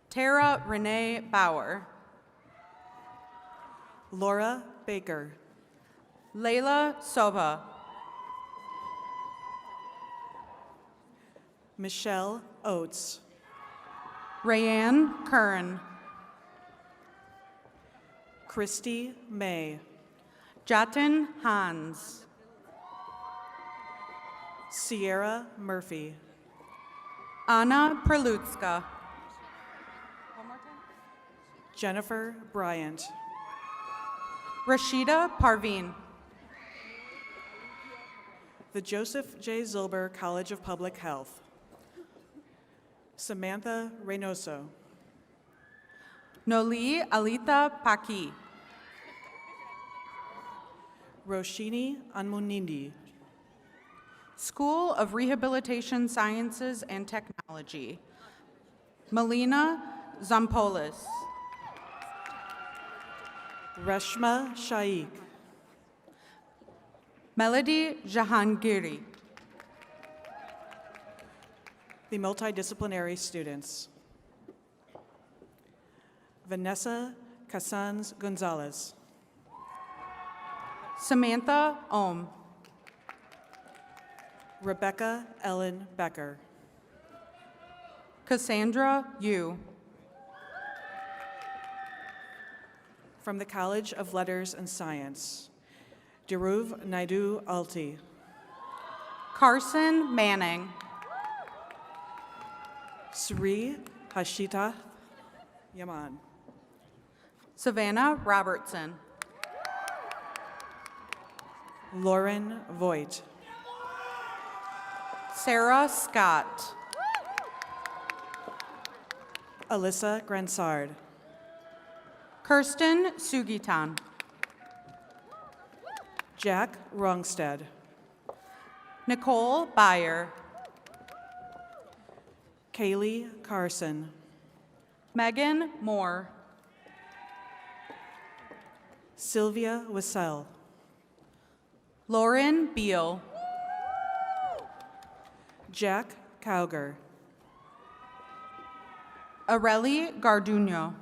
Tara Renee Bauer. Laura Baker. Layla Soba. Michelle Oates. Rayanne Curran. Christy May. Jatin Hans. Sierra Murphy. Anna Prelutska. Jennifer Bryant. Rashida Parveen. The Joseph J. Zilber College of Public Health. Samantha Reynoso. Noli Alita Paki. Roshini Anmunindi. School of Rehabilitation Sciences and Technology. Melina Zampolis. Reshma Shaikh. Melody Jahangiri. The multidisciplinary students. Vanessa Casans Gonzalez. Samantha Ohm. Rebecca Ellen Becker. Cassandra Yu. From the College of Letters and Science, Dhruv Naidu Alti. Carson Manning. Sri Hashita Yaman. Savannah Robertson. Lauren Voigt. Sarah Scott. Alyssa Gransard. Kirsten Sugitan. Jack Rongstead. Nicole Byer. Kaylee Carson. Megan Moore. Sylvia Wissell. Lauren Beal. Jack Cowger. Areli Garduno.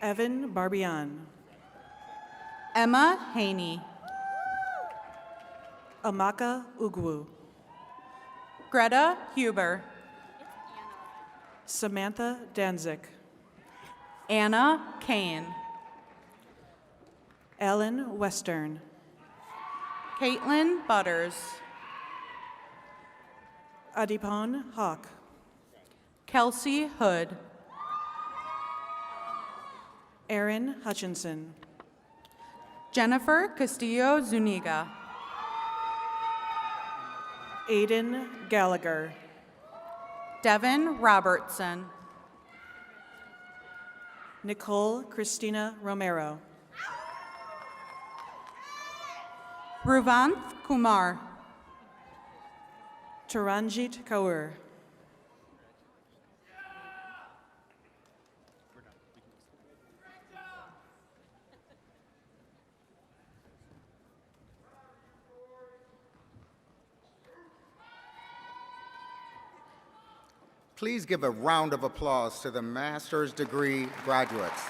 Evan Barbian. Emma Haney. Amaka Ugwu. Greta Huber. Samantha Danzik. Anna Kane. Ellen Western. Caitlin Butters. Adipon Hawk. Kelsey Hood. Erin Hutchinson. Jennifer Castillo Zuniga. Aiden Gallagher. Devin Robertson. Nicole Christina Romero. Ruvanth Kumar. Taranjit Kaur. Please give a round of applause to the master's degree graduates.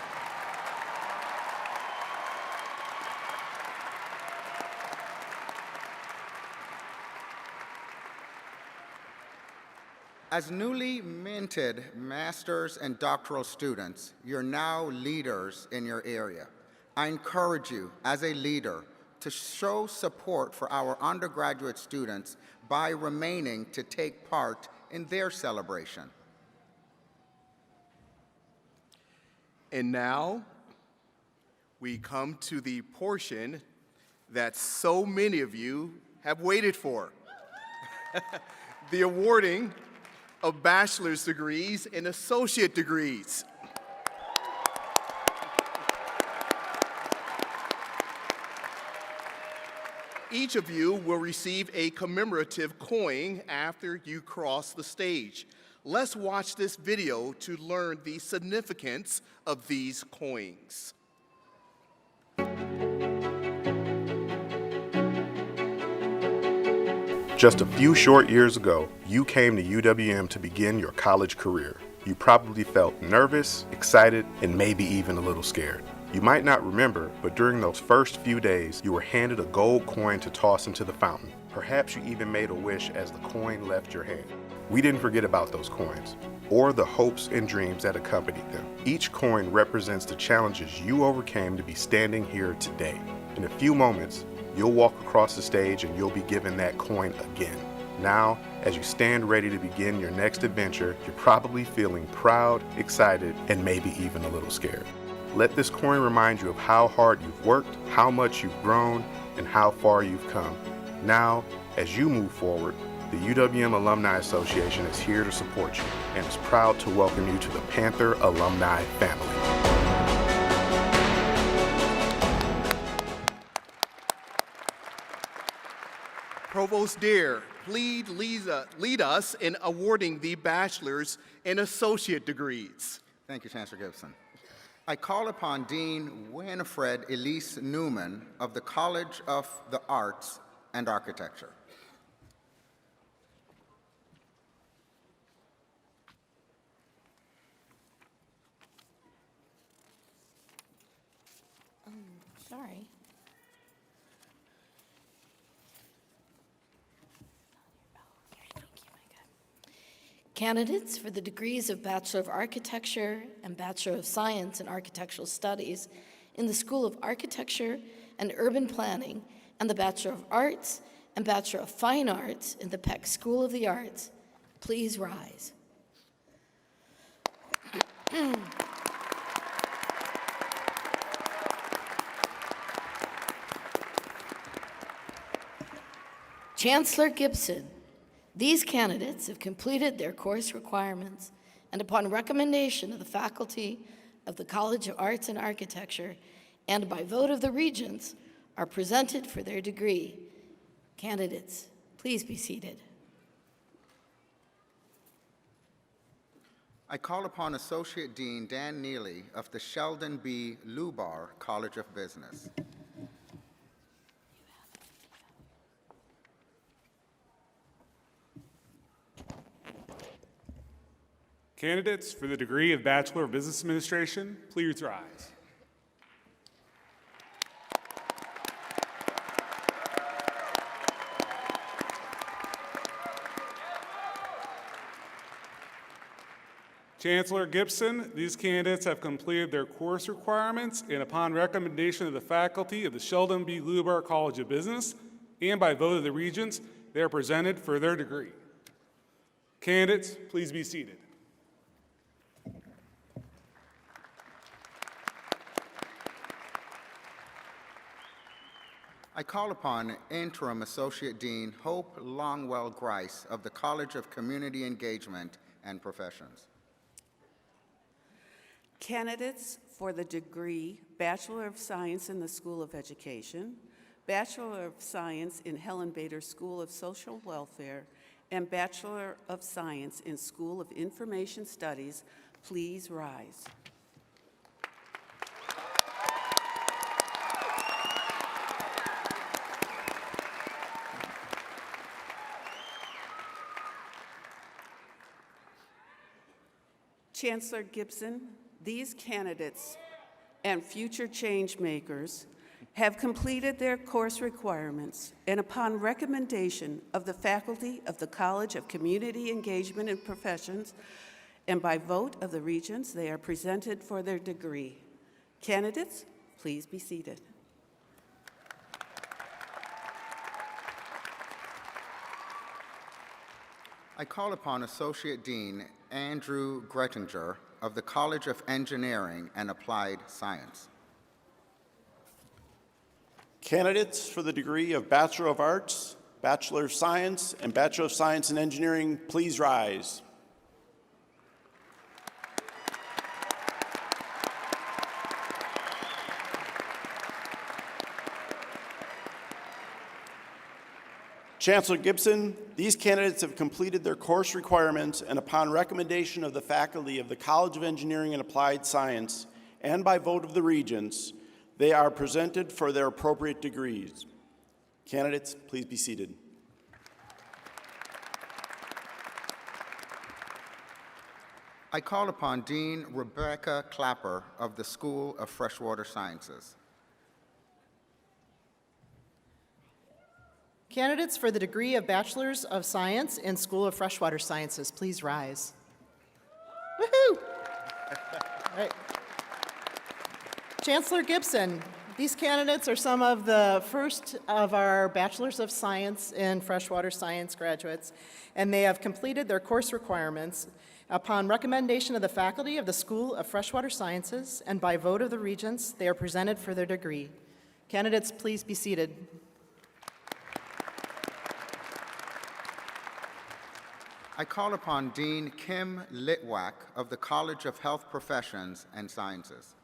As newly minted master's and doctoral students, you're now leaders in your area. I encourage you, as a leader, to show support for our undergraduate students by remaining to take part in their celebration. And now, we come to the portion that so many of you have waited for. The awarding of bachelor's degrees and associate degrees. Each of you will receive a commemorative coin after you cross the stage. Let's watch this video to learn the significance of these coins. Just a few short years ago, you came to UWM to begin your college career. You probably felt nervous, excited, and maybe even a little scared. You might not remember, but during those first few days, you were handed a gold coin to toss into the fountain. Perhaps you even made a wish as the coin left your hand. We didn't forget about those coins, or the hopes and dreams that accompanied them. Each coin represents the challenges you overcame to be standing here today. In a few moments, you'll walk across the stage and you'll be given that coin again. Now, as you stand ready to begin your next adventure, you're probably feeling proud, excited, and maybe even a little scared. Let this coin remind you of how hard you've worked, how much you've grown, and how far you've come. Now, as you move forward, the UWM Alumni Association is here to support you and is proud to welcome you to the Panther Alumni family. Provost Dare, please lead us in awarding the bachelor's and associate degrees. Thank you, Chancellor Gibson. I call upon Dean Winifred Elise Newman of the College of the Arts and Architecture. Sorry. Candidates for the degrees of Bachelor of Architecture and Bachelor of Science in Architectural Studies in the School of Architecture and Urban Planning and the Bachelor of Arts and Bachelor of Fine Arts in the Peck School of the Arts, please rise. Chancellor Gibson, these candidates have completed their course requirements and upon recommendation of the faculty of the College of Arts and Architecture and by vote of the regents are presented for their degree. Candidates, please be seated. I call upon Associate Dean Dan Neely of the Sheldon B. Lubar College of Business. Candidates for the degree of Bachelor of Business Administration, please rise. Chancellor Gibson, these candidates have completed their course requirements and upon recommendation of the faculty of the Sheldon B. Lubar College of Business and by vote of the Regents, they are presented for their degree. Candidates, please be seated. I call upon Interim Associate Dean Hope Longwell Grice of the College of Community Engagement and Professions. Candidates for the degree Bachelor of Science in the School of Education, Bachelor of Science in Helen Bader School of Social Welfare, and Bachelor of Science in School of Information Studies, please rise. Chancellor Gibson, these candidates and future change makers have completed their course requirements, and upon recommendation of the faculty of the College of Community Engagement and Professions, and by vote of the Regents, they are presented for their degree. Candidates, please be seated. I call upon Associate Dean Andrew Grettinger of the College of Engineering and Applied Science. Candidates for the degree of Bachelor of Arts, Bachelor of Science, and Bachelor of Science in Engineering, please rise. Chancellor Gibson, these candidates have completed their course requirements and upon recommendation of the faculty of the College of Engineering and Applied Science and by vote of the Regents, they are presented for their appropriate degrees. Candidates, please be seated. I call upon Dean Rebecca Clapper of the School of Freshwater Sciences. Candidates for the degree of Bachelors of Science in School of Freshwater Sciences, please rise. Woohoo! All right. Chancellor Gibson, these candidates are some of the first of our Bachelors of Science in Freshwater Science graduates, and they have completed their course requirements upon recommendation of the faculty of the School of Freshwater Sciences, and by vote of the Regents, they are presented for their degree. Candidates, please be seated. I call upon Dean Kim Litwack of the College of Health Professions and Sciences.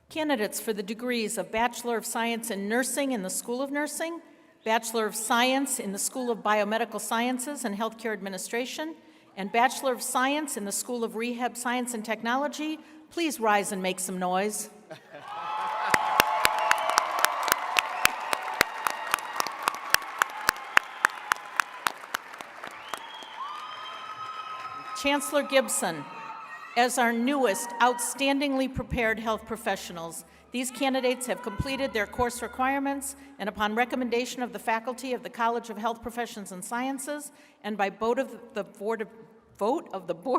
Candidates for the degrees of Bachelor of Science in Nursing in the School of Nursing, Bachelor of Science in the School of Biomedical Sciences and Healthcare Administration, and Bachelor of Science in the School of Rehab Science and Technology, please rise and make some noise. Chancellor Gibson, as our newest outstandingly prepared health professionals, these candidates have completed their course requirements, and upon recommendation of the faculty of the College of Health Professions and Sciences, and by vote of the Board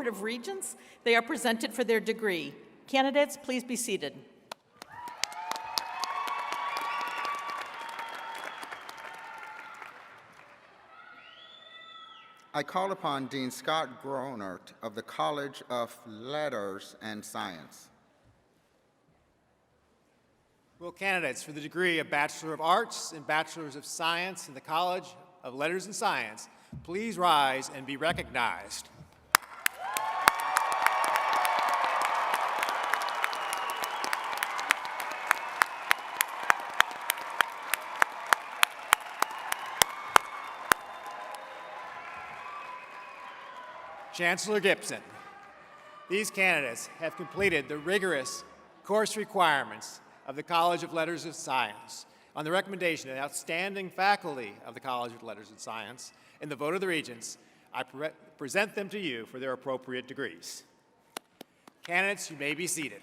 of Regents, they are presented for their degree. Candidates, please be seated. I call upon Dean Scott Gronert of the College of Letters and Science. Will candidates for the degree of Bachelor of Arts and Bachelors of Science in the College of Letters and Science please rise and be recognized? Chancellor Gibson, these candidates have completed the rigorous course requirements of the College of Letters and Science on the recommendation of the outstanding faculty of the College of Letters and Science and the vote of the Regents. I present them to you for their appropriate degrees. Candidates, you may be seated.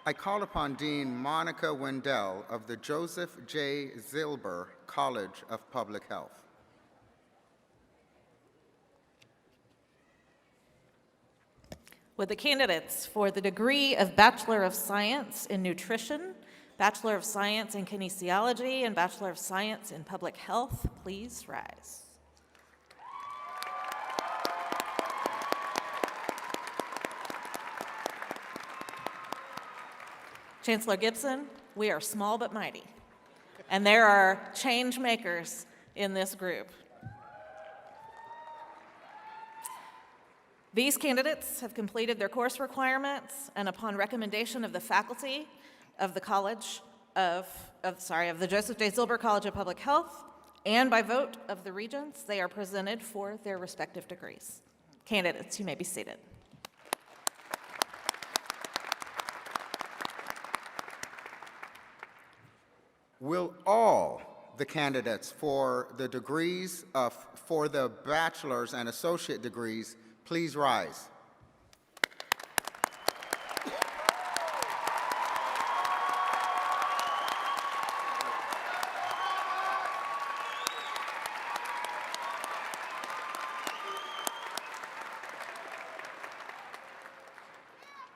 I call upon Dean Monica Wendell of the Joseph J. Zilber College of Public Health. Would the candidates for the degree of Bachelor of Science in Nutrition, Bachelor of Science in Kinesiology, and Bachelor of Science in Public Health please rise? Chancellor Gibson, we are small but mighty, and there are change makers in this group. These candidates have completed their course requirements, and upon recommendation of the faculty of the the Joseph J. Zilber College of Public Health, and by vote of the regents, they are presented for their respective degrees. Candidates, you may be seated. Will all the candidates for the degrees for the bachelor's and associate degrees please rise?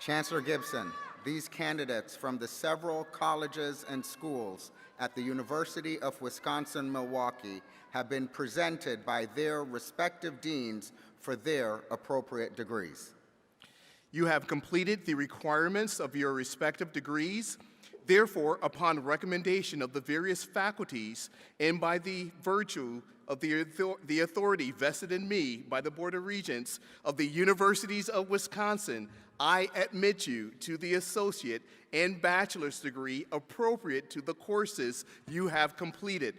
Chancellor Gibson, these candidates from the several colleges and schools at the University of Wisconsin-Milwaukee have been presented by their respective deans for their appropriate degrees. You have completed the requirements of your respective degrees. Therefore, upon recommendation of the various faculties and by the virtue of the authority vested in me by the Board of Regents of the Universities of Wisconsin, I admit you to the associate and bachelor's degree appropriate to the courses you have completed.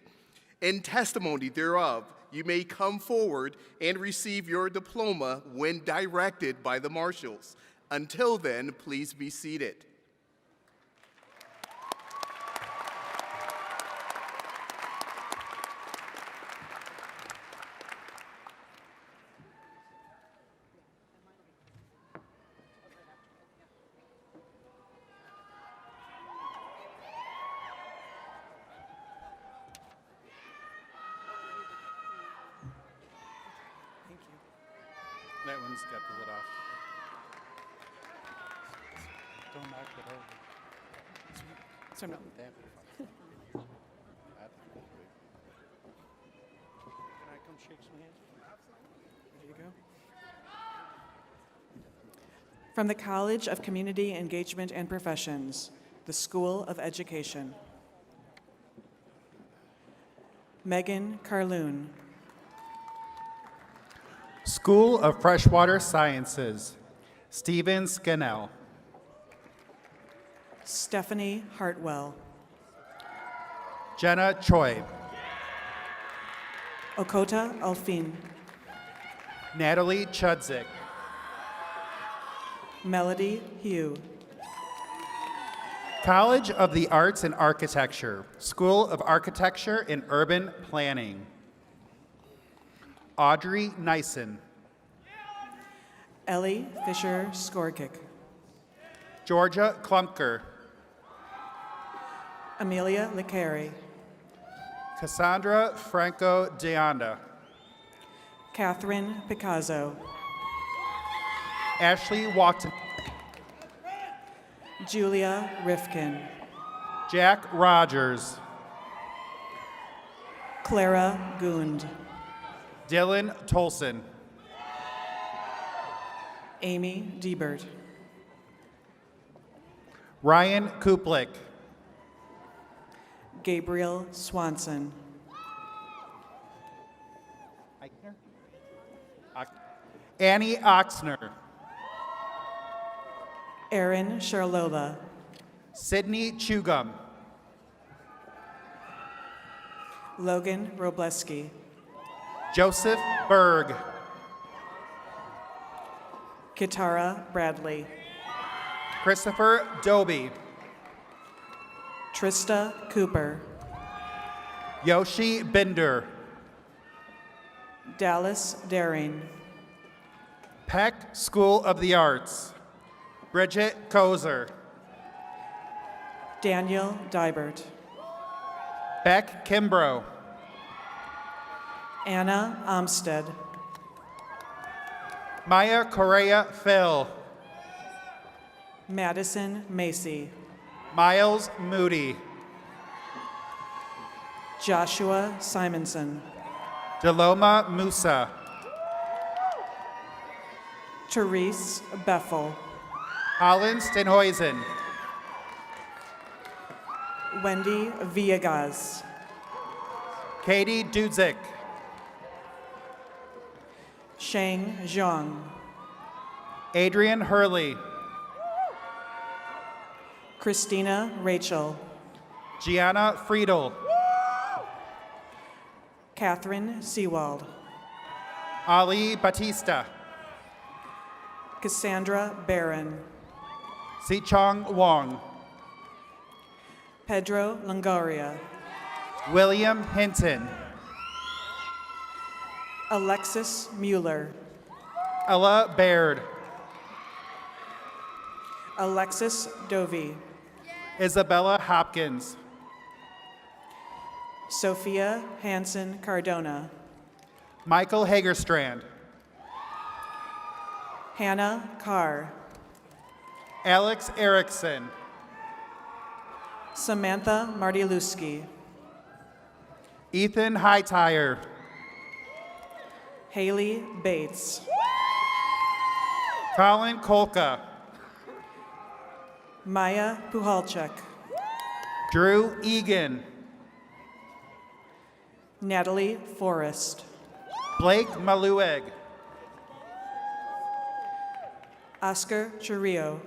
In testimony thereof, you may come forward and receive your diploma when directed by the marshals. Until then, please be seated. That one's got the lid off. Don't knock it over. So no. Can I come shake some hands? There you go. From the College of Community Engagement and Professions, the School of Education. Megan Carloon. School of Freshwater Sciences, Stephen Scannell. Stephanie Hartwell. Jenna Choi. Okota Alfin. Natalie Chudzik. Melody Hugh. College of the Arts and Architecture, School of Architecture and Urban Planning. Audrey Nyson. Ellie Fisher Skorkick. Georgia Klumker. Amelia Licari. Cassandra Franco Deanda. Catherine Picasso. Ashley Watson. Julia Rifkin. Jack Rogers. Clara Gund. Dylan Tolson. Amy Diebert. Ryan Kuplik. Gabriel Swanson. Annie Oxner. Erin Charlola. Sydney Chugum. Logan Robleski. Joseph Berg. Kitara Bradley. Christopher Doby. Trista Cooper. Yoshi Binder. Dallas Daring. Peck School of the Arts. Bridget Kozer. Daniel Dybert. Beck Kimbrough. Anna Amstead. Maya Correa Phil. Madison Macy. Miles Moody. Joshua Simonson. Deloma Musa. Therese Beffel. Holland Stenhuizen. Wendy Villegas. Katie Dudzik. Sheng Zhang. Adrian Hurley. Christina Rachel. Gianna Friedel. Catherine Seawald. Ali Batista. Cassandra Barron. Sichong Wong. Pedro Longoria. William Hinton. Alexis Mueller. Ella Baird. Alexis Dovey. Isabella Hopkins. Sophia Hansen Cardona. Michael Hagerstrand. Hannah Carr. Alex Erickson. Samantha Mardiluski. Ethan Hightower. Haley Bates. Colin Kolka. Maya Puhalchuk. Drew Egan. Natalie Forrest. Blake Malueg. Oscar Churillo.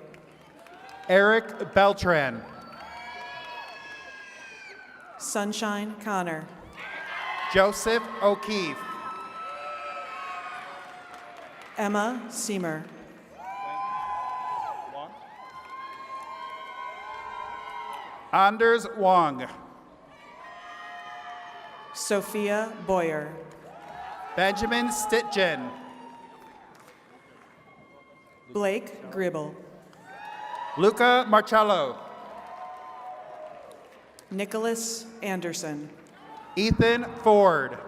Eric Beltran. Sunshine Connor. Joseph O'Keefe. Emma Seamer. Anders Wong. Sophia Boyer. Benjamin Stitgen. Blake Gribble. Luca Marcello. Nicholas Anderson. Ethan Ford.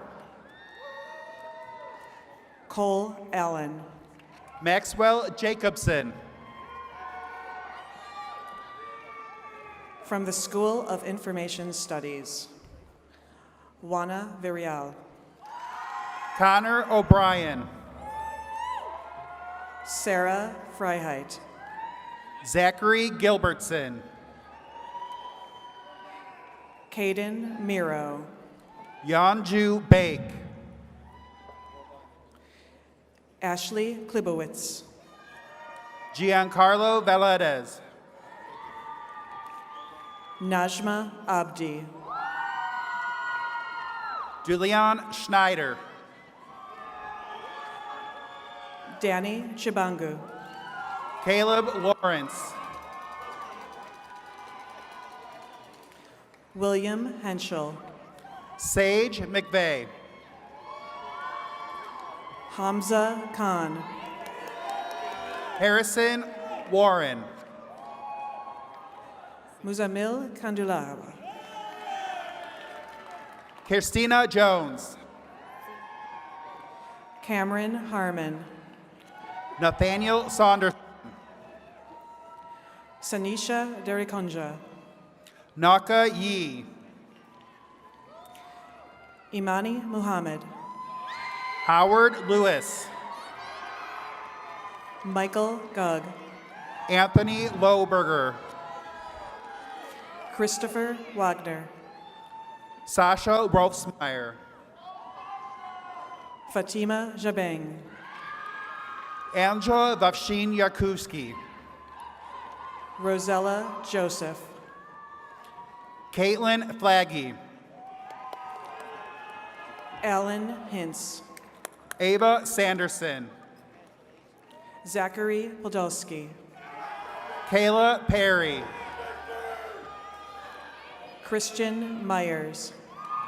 Cole Allen. Maxwell Jacobson. From the School of Information Studies, Juana Virial. Connor O'Brien. Sarah Freiheit. Zachary Gilbertson. Caden Miro. Yanju Bake. Ashley Klibowitz. Giancarlo Valadez. Najma Abdi. Julian Schneider. Danny Chibangu. Caleb Lawrence. William Henschel. Sage McVeigh. Hamza Khan. Harrison Warren. Muzamil Kandulava. Kirstina Jones. Cameron Harmon. Nathaniel Saunders. Sanisha Derikonja. Naka Yi. Imani Muhammad. Howard Lewis. Michael Gugg. Anthony Lohberger. Christopher Wagner. Sasha Rolfsmeyer. Fatima Jabeng. Angela Vavshin Yakuski. Rosella Joseph. Caitlin Flaggy. Alan Hintz. Ava Sanderson. Zachary Podolsky. Kayla Perry. Christian Myers.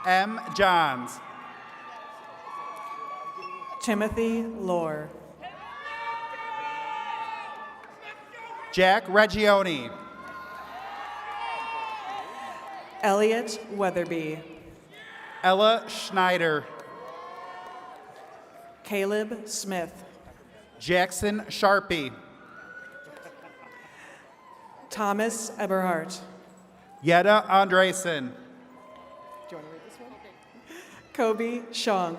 M. Johns. Timothy Lohr. Jack Reggioni. Elliot Weatherby. Ella Schneider. Caleb Smith. Jackson Sharpie. Thomas Eberhardt. Yetta Andresen. Do you want to read this one? Kobe Shong.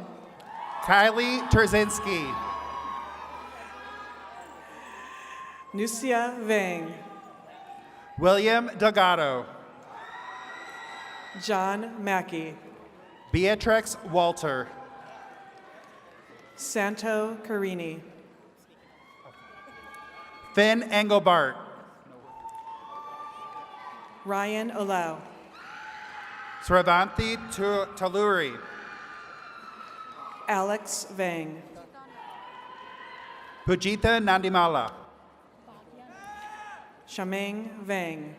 Kylie Terzinski. Nusia Vang. William Delgado. John Mackey. Beatrix Walter. Santo Carini. Finn Engelbart. Ryan Olau. Sravanthi Taluri. Alex Vang. Pujita Nandimala. Shameng Vang.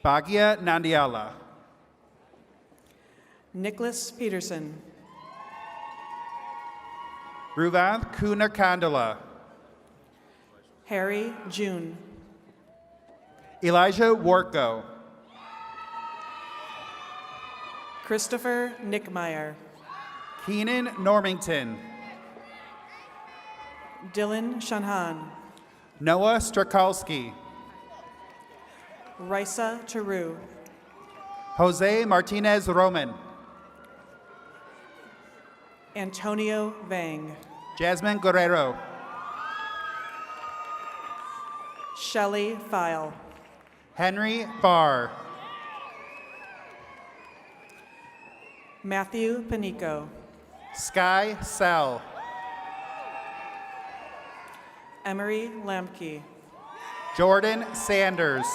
Bhagia Nandiala. Nicholas Peterson. Ruvanth Kunakandala. Harry June. Elijah Warko. Christopher Nickmeyer. Keenan Normington. Dylan Shanhan. Noah Strakalski. Risa Taru. Jose Martinez Roman. Antonio Vang. Jasmine Guerrero. Shelley File. Henry Farr. Matthew Panico. Sky Sell. Emery Lamke. Jordan Sanders.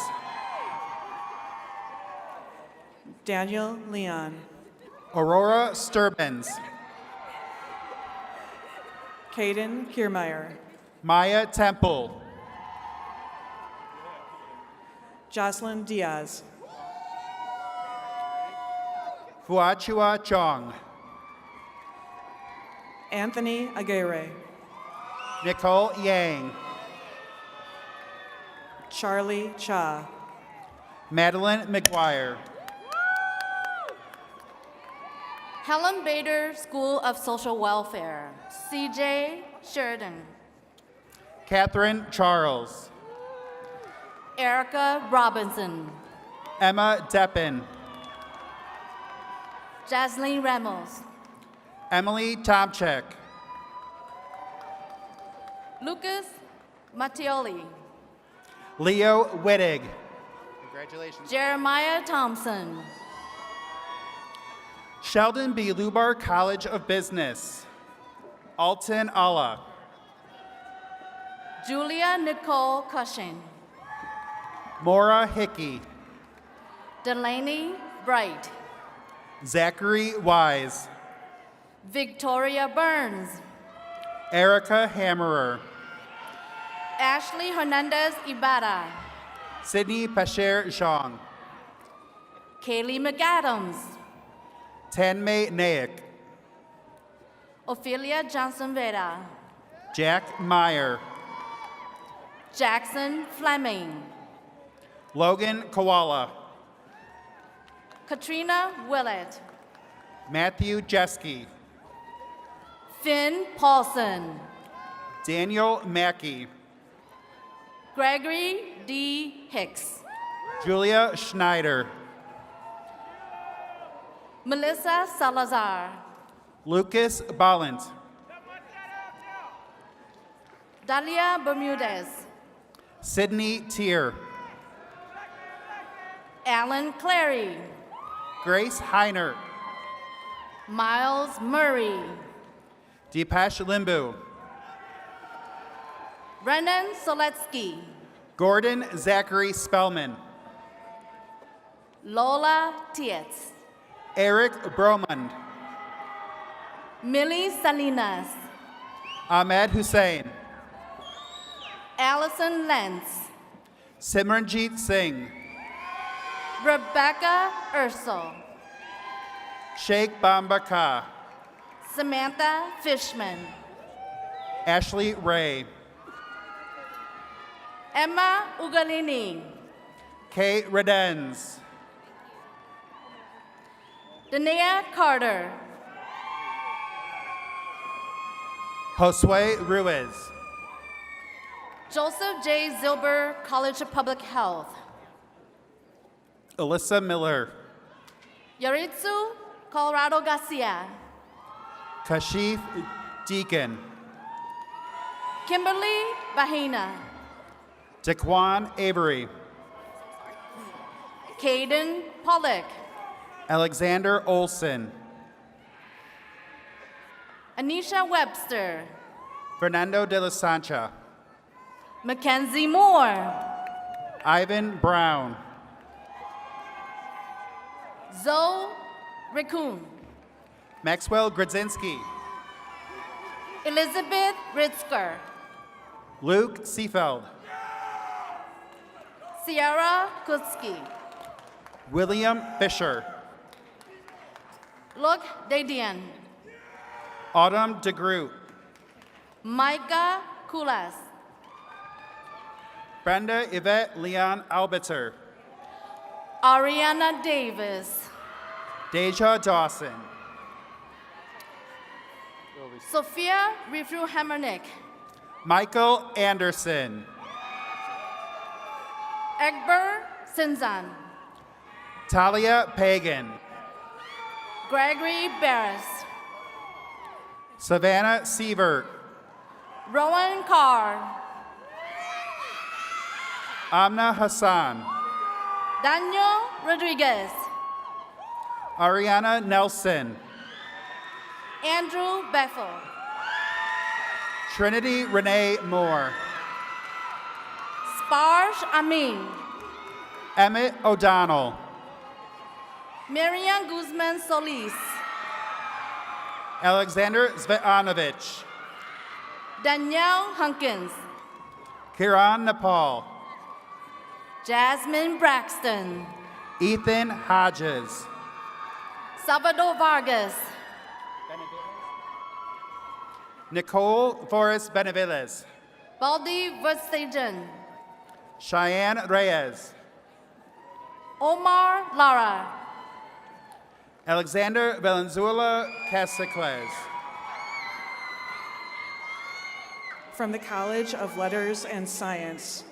Daniel Leon. Aurora Sturbins. Caden Kiermeyer. Maya Temple. Jocelyn Diaz. Fuachua Chong. Anthony Aguirre. Nicole Yang. Charlie Cha. Madeline McGuire. Helen Bader School of Social Welfare. CJ Sheridan. Catherine Charles. Erica Robinson. Emma Deppin. Jasleen Ramos. Emily Tomchek. Lucas Mattioli. Leo Wittig. Congratulations. Jeremiah Thompson. Sheldon B. Lubar College of Business. Alton Allah. Julia Nicole Cushing. Maura Hickey. Delaney Bright. Zachary Wise. Victoria Burns. Erica Hammerer. Ashley Hernandez Ibarra. Sydney Pacher Zhang. Kaylee McAdams. Tanmay Naik. Ophelia Johnson Vera. Jack Meyer. Jackson Fleming. Logan Koala. Katrina Willett. Matthew Jeske. Finn Paulson. Daniel Mackey. Gregory D. Hicks. Julia Schneider. Melissa Salazar. Lucas Ballant. Dalia Bermudez. Sydney Tier. Alan Clary. Grace Heiner. Miles Murray. Deepesh Limbu. Brendan Soletsky. Gordon Zachary Spellman. Lola Tietz. Eric Bromund. Millie Salinas. Ahmed Hussein. Allison Lentz. Simranjeet Singh. Rebecca Ursel. Sheikh Bambaka. Samantha Fishman. Ashley Ray. Emma Ugalini. Kay Redens. Dania Carter. Josue Ruiz. Joseph J. Zilber, College of Public Health. Alyssa Miller. Yaritsu Colorado Garcia. Kashif Deacon. Kimberly Bahina. Daquan Avery. Caden Pollock. Alexander Olson. Anisha Webster. Fernando de la Sancha. Mackenzie Moore. Ivan Brown. Zoe Raccoon. Maxwell Grodzinski. Elizabeth Ritzker. Luke Seefeld. Sierra Kutsky. William Fisher. Luc Dedian. Autumn DeGroot. Micah Kulas. Brenda Yvette Leon Albiter. Ariana Davis. Deja Dawson. Sophia Rifru Hammernick. Michael Anderson. Egbert Sinzan. Talia Pagan. Gregory Barris. Savannah Sievert. Rowan Carr. Amna Hassan. Daniel Rodriguez. Ariana Nelson. Andrew Bethel. Trinity Renee Moore. Sparsh Amin. Emmett O'Donnell. Miriam Guzman Solis. Alexander Zvetanovich. Danielle Hunkins. Kiran Nepal. Jasmine Braxton. Ethan Hodges. Salvador Vargas. Nicole Forrest Benavides. Baldi Verstagen. Cheyenne Reyes. Omar Lara. Alexander Valenzuela Casacles. From the College of Letters and Science,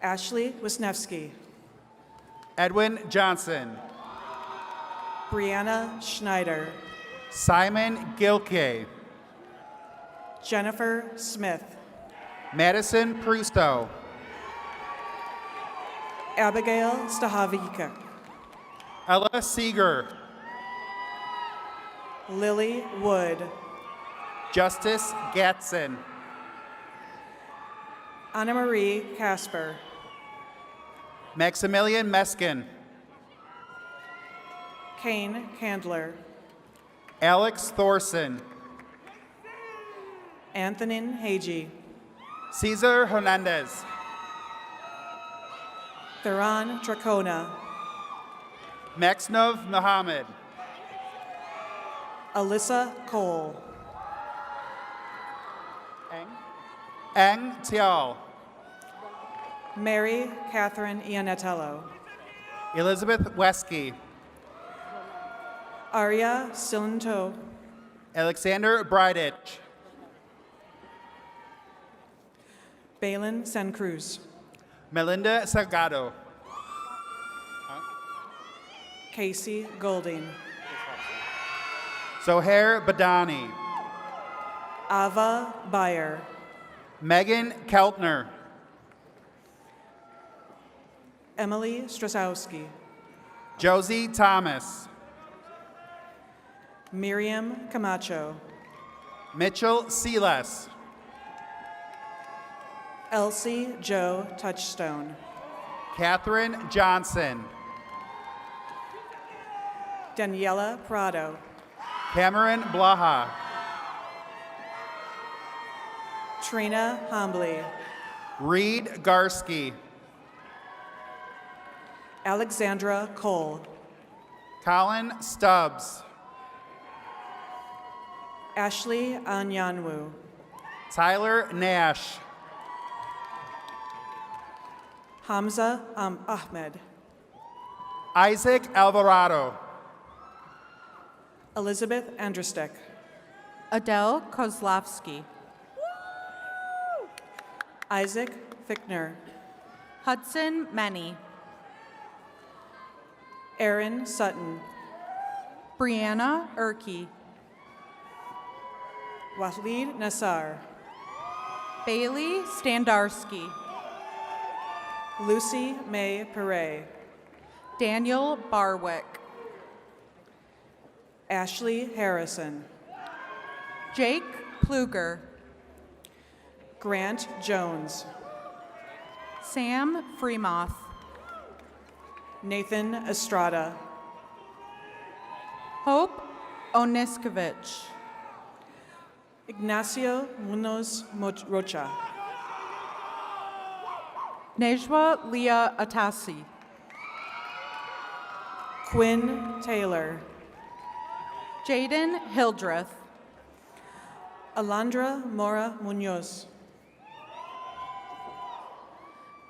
Ashley Wisniewski. Edwin Johnson. Brianna Schneider. Simon Gilkey. Jennifer Smith. Madison Prusto. Abigail Stahavika. Ella Seeger. Lily Wood. Justice Gatson. Anna Marie Casper. Maximilian Meskin. Kane Candler. Alex Thorson. Antonin Hagee. Cesar Hernandez. Theron Tracona. Maxnov Mohammed. Alyssa Cole. Eng Tial. Mary Catherine Ianatello. Elizabeth Wesky. Arya Silinto. Alexander Bridich. Balin San Cruz. Melinda Salgado. Casey Golding. Zohair Badani. Ava Bayer. Megan Keltner. Emily Strasowski. Josie Thomas. Miriam Camacho. Mitchell Seles. Elsie Joe Touchstone. Catherine Johnson. Daniela Prado. Cameron Blaha. Trina Hombley. Reed Garsky. Alexandra Cole. Colin Stubbs. Ashley Anyanwu. Tyler Nash. Hamza Ahmed. Isaac Alvarado. Elizabeth Andrustek. Adele Kozlovsky. Isaac Fickner. Hudson Menny. Aaron Sutton. Brianna Urke. Wahid Nassar. Bailey Standarski. Lucy May Perret. Daniel Barwick. Ashley Harrison. Jake Pluger. Grant Jones. Sam Freemoth. Nathan Estrada. Hope Oniskovich. Ignacio Munoz Rocha. Nejwa Leah Atasi. Quinn Taylor. Jaden Hildreth. Alondra Mora Munoz.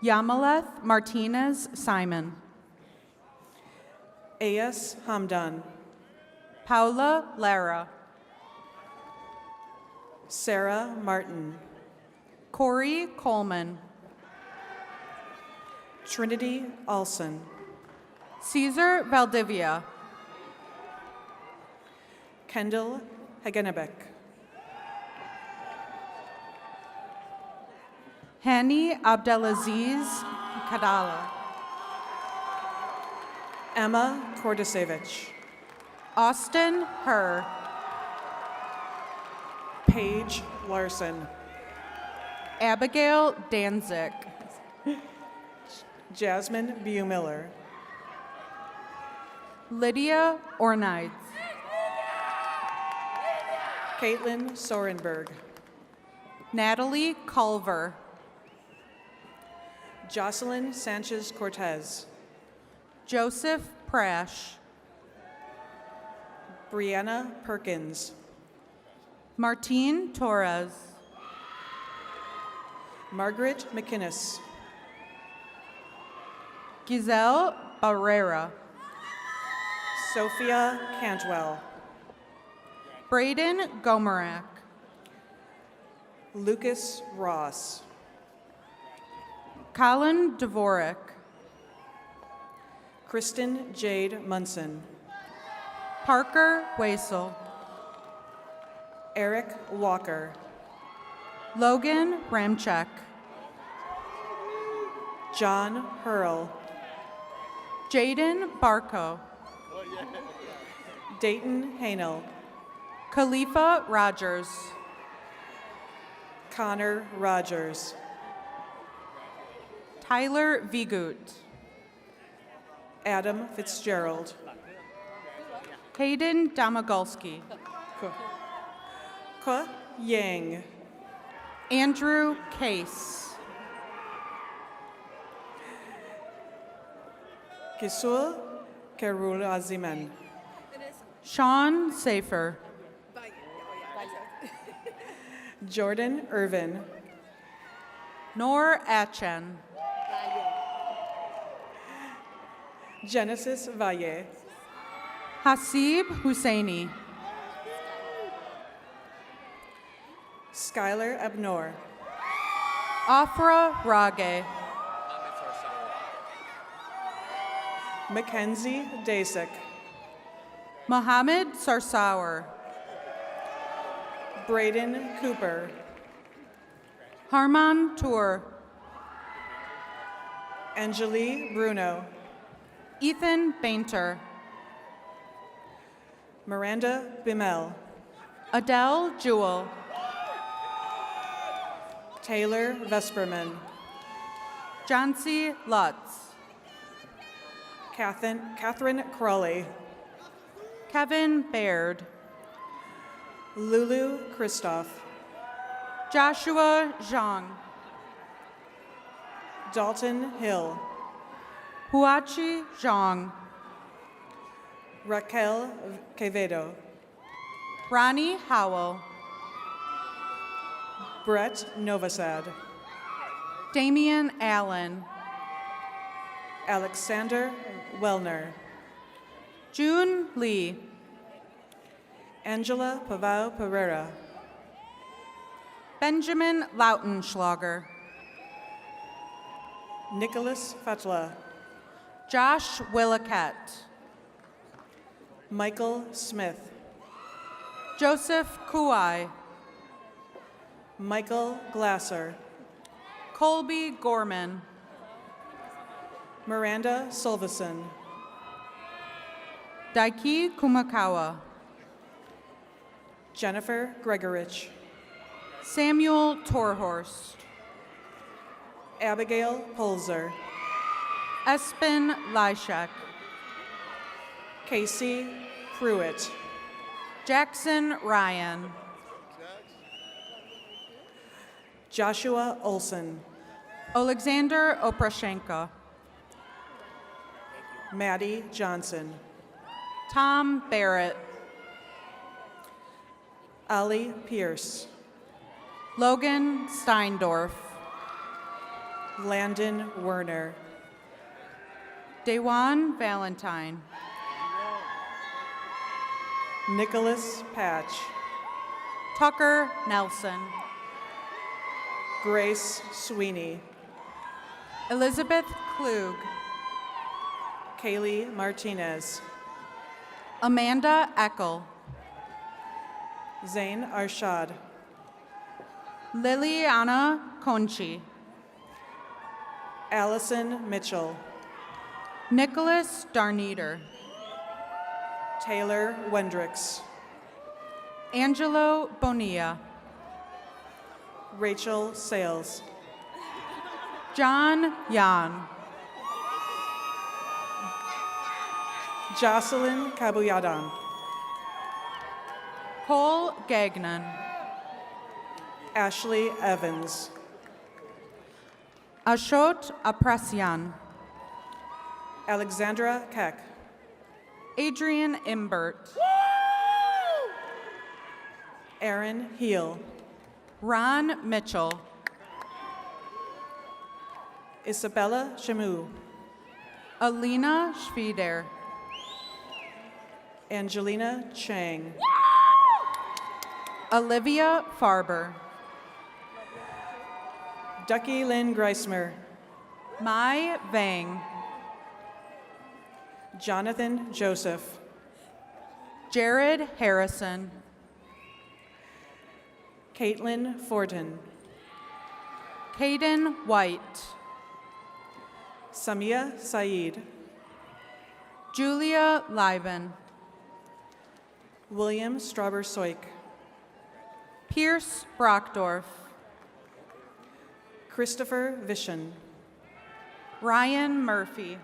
Yamaleth Martinez Simon. Ayas Hamdan. Paula Lara. Sarah Martin. Corey Coleman. Trinity Olson. Caesar Valdivia. Kendall Hagenebeck. Hani Abdelaziz Kadala. Emma Kordasevich. Austin Herr. Paige Larson. Abigail Danzig. Jasmine Buemiller. Lydia Ornides. Caitlin Sorenberg. Natalie Culver. Jocelyn Sanchez Cortez. Joseph Prash. Brianna Perkins. Martine Torres. Margaret McInnes. Giselle Barrera. Sophia Cantwell. Braden Gomerak. Lucas Ross. Colin Dvorak. Kristen Jade Munson. Parker Waisel. Eric Walker. Logan Ramchek. John Hurl. Jaden Barco. Dayton Hanel. Khalifa Rogers. Connor Rogers. Tyler Vigut. Adam Fitzgerald. Hayden Domagolski. Ke Yang. Andrew Case. Kisul Kerulaziman. Sean Safer. Jordan Irvin. Nor Achen. Genesis Valle. Hasib Husseini. Skylar Abnor. Afra Rage. Mackenzie Dasik. Mohammed Sarsour. Braden Cooper. Harman Tour. Angelie Bruno. Ethan Bainter. Miranda Bimel. Adele Jewell. Taylor Vesperman. Johnsy Lutz. Catherine Crawley. Kevin Baird. Lulu Christoph. Joshua Zhang. Dalton Hill. Huachi Zhang. Raquel Quevedo. Ronnie Howell. Brett Novosad. Damian Allen. Alexander Wellner. June Lee. Angela Pavao Pereira. Benjamin Lautenschlager. Nicholas Fatla. Josh Willicat. Michael Smith. Joseph Kuai. Michael Glasser. Colby Gorman. Miranda Silverson. Daiki Kumakawa. Jennifer Gregorich. Samuel Torhorst. Abigail Pulzer. Espen Lyshek. Casey Pruitt. Jackson Ryan. Joshua Olson. Alexander Oprashenko. Maddie Johnson. Tom Barrett. Ali Pierce. Logan Steindorf. Landon Werner. Dewan Valentine. Nicholas Patch. Tucker Nelson. Grace Sweeney. Elizabeth Klug. Kaylee Martinez. Amanda Eckel. Zain Arshad. Liliana Conchi. Allison Mitchell. Nicholas Darneder. Taylor Wendricks. Angelo Bonilla. Rachel Sales. John Yan. Jocelyn Kabuyadan. Cole Gagnon. Ashley Evans. Ashot Apresian. Alexandra Keck. Adrian Imbert. Aaron Heel. Ron Mitchell. Isabella Shamu. Alina Schwieder. Angelina Chang. Olivia Farber. Ducky Lynn Greismer. Mai Vang. Jonathan Joseph. Jared Harrison. Caitlin Fortin. Caden White. Samia Saeed. Julia Liben. William Strauber-Soik. Pierce Brockdorf. Christopher Vishen. Ryan Murphy.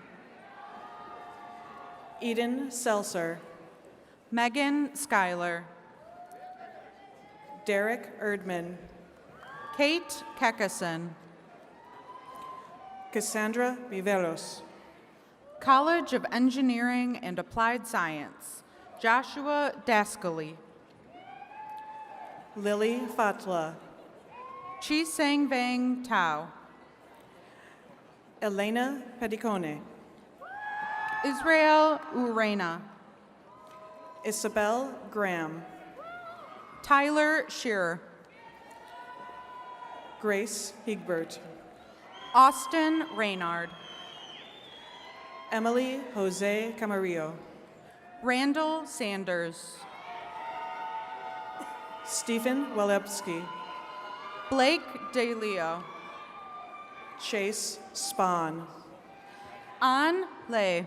Eden Seltzer. Megan Schuyler. Derek Erdman. Kate Kekison. Cassandra Viveros. College of Engineering and Applied Science. Joshua Dascali. Lily Fatla. Chi Sang Vang Tao. Elena Pedicone. Israel Urena. Isabel Graham. Tyler Shearer. Grace Higbert. Austin Reynard. Emily Jose Camarillo. Randall Sanders. Stephen Walewski. Blake DeLeo. Chase Spahn. An Lay.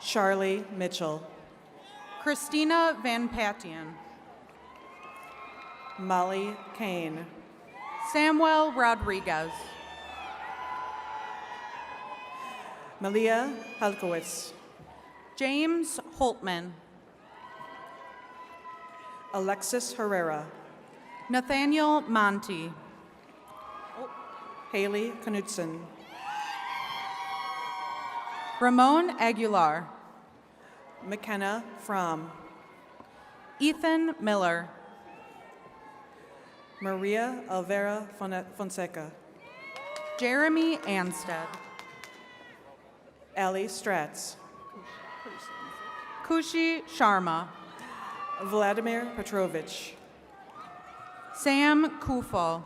Charlie Mitchell. Christina Van Patian. Molly Kane. Samuel Rodriguez. Malia Halkowitz. James Holtman. Alexis Herrera. Nathaniel Monty. Haley Knudsen. Ramon Aguilar. McKenna Fromm. Ethan Miller. Maria Alvera Fonseca. Jeremy Anstead. Ali Stratz. Kushi Sharma. Vladimir Petrovich. Sam Kufal.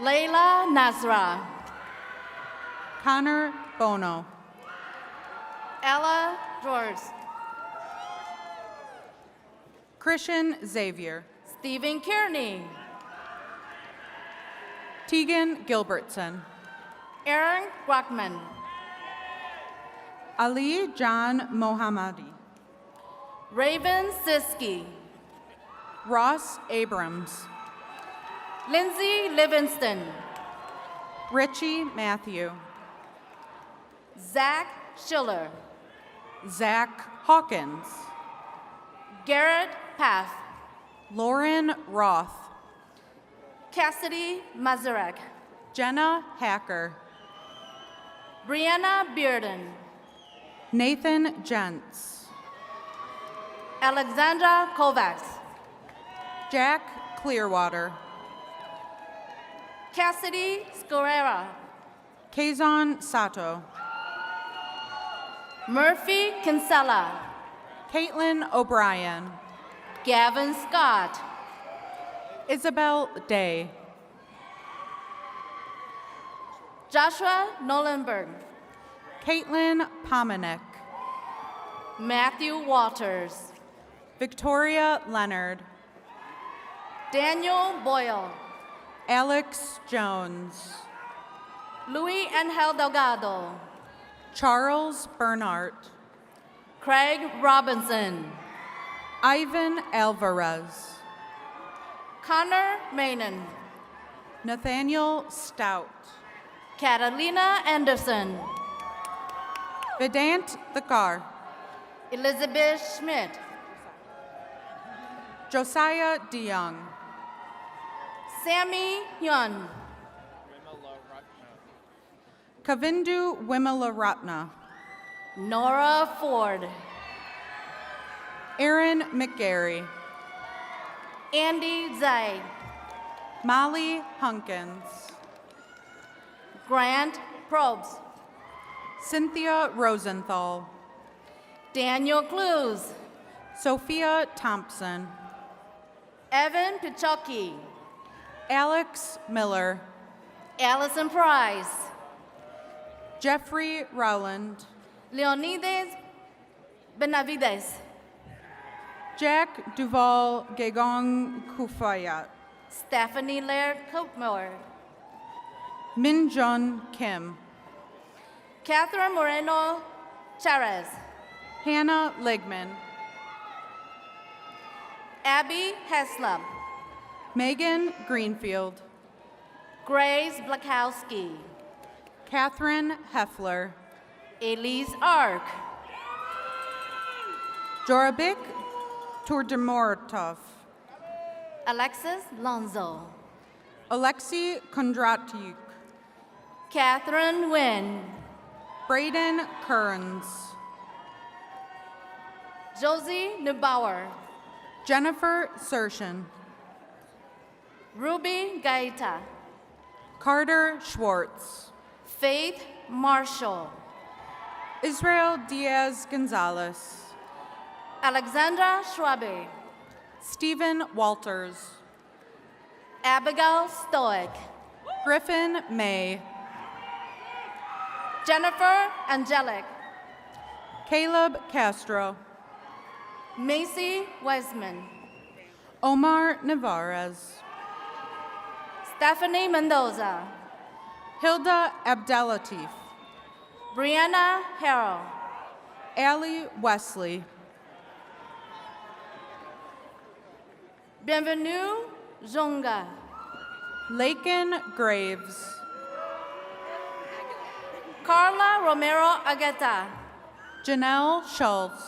Layla Nazra. Connor Bono. Ella George. Christian Xavier. Stephen Kearney. Tegan Gilbertson. Aaron Brockman. Ali John Mohammadi. Raven Siski. Ross Abrams. Lindsay Livingston. Richie Matthew. Zach Schiller. Zach Hawkins. Garrett Path. Lauren Roth. Cassidy Mazurek. Jenna Hacker. Brianna Bearden. Nathan Gentz. Alexandra Kovacs. Jack Clearwater. Cassidy Scorera. Kazon Sato. Murphy Kinsella. Caitlin O'Brien. Gavin Scott. Isabel Day. Joshua Nolenberg. Caitlin Pomanek. Matthew Waters. Victoria Leonard. Daniel Boyle. Alex Jones. Luis Angel Delgado. Charles Bernhardt. Craig Robinson. Ivan Alvarez. Connor Manon. Nathaniel Stout. Catalina Anderson. Vedant Thakar. Elizabeth Schmidt. Josiah DeYoung. Sammy Hyun. Kavindu Wimalaratna. Nora Ford. Aaron McGarry. Andy Zay. Molly Hunkins. Grant Probst. Cynthia Rosenthal. Daniel Clues. Sophia Thompson. Evan Pichocki. Alex Miller. Allison Price. Jeffrey Rowland. Leonidas Benavides. Jack Duval Gegong Kufayat. Stephanie Laird Coatmore. Minjun Kim. Catherine Moreno Charez. Hannah Legman. Abby Heslop. Megan Greenfield. Grace Blakowski. Catherine Heffler. Elise Ark. Jorabik Turdemortov. Alexis Lonzo. Alexei Kondratyuk. Catherine Wynn. Braden Kearns. Josie Neubauer. Jennifer Sershin. Ruby Gaeta. Carter Schwartz. Faith Marshall. Israel Diaz Gonzalez. Alexandra Schwabe. Stephen Walters. Abigail Stoic. Griffin May. Jennifer Angelic. Caleb Castro. Macy Wiseman. Omar Navarez. Stephanie Mendoza. Hilda Abdelatif. Brianna Harrell. Allie Wesley. Bienvenue Zonga. Lakin Graves. Carla Romero Agueta. Janelle Schultz.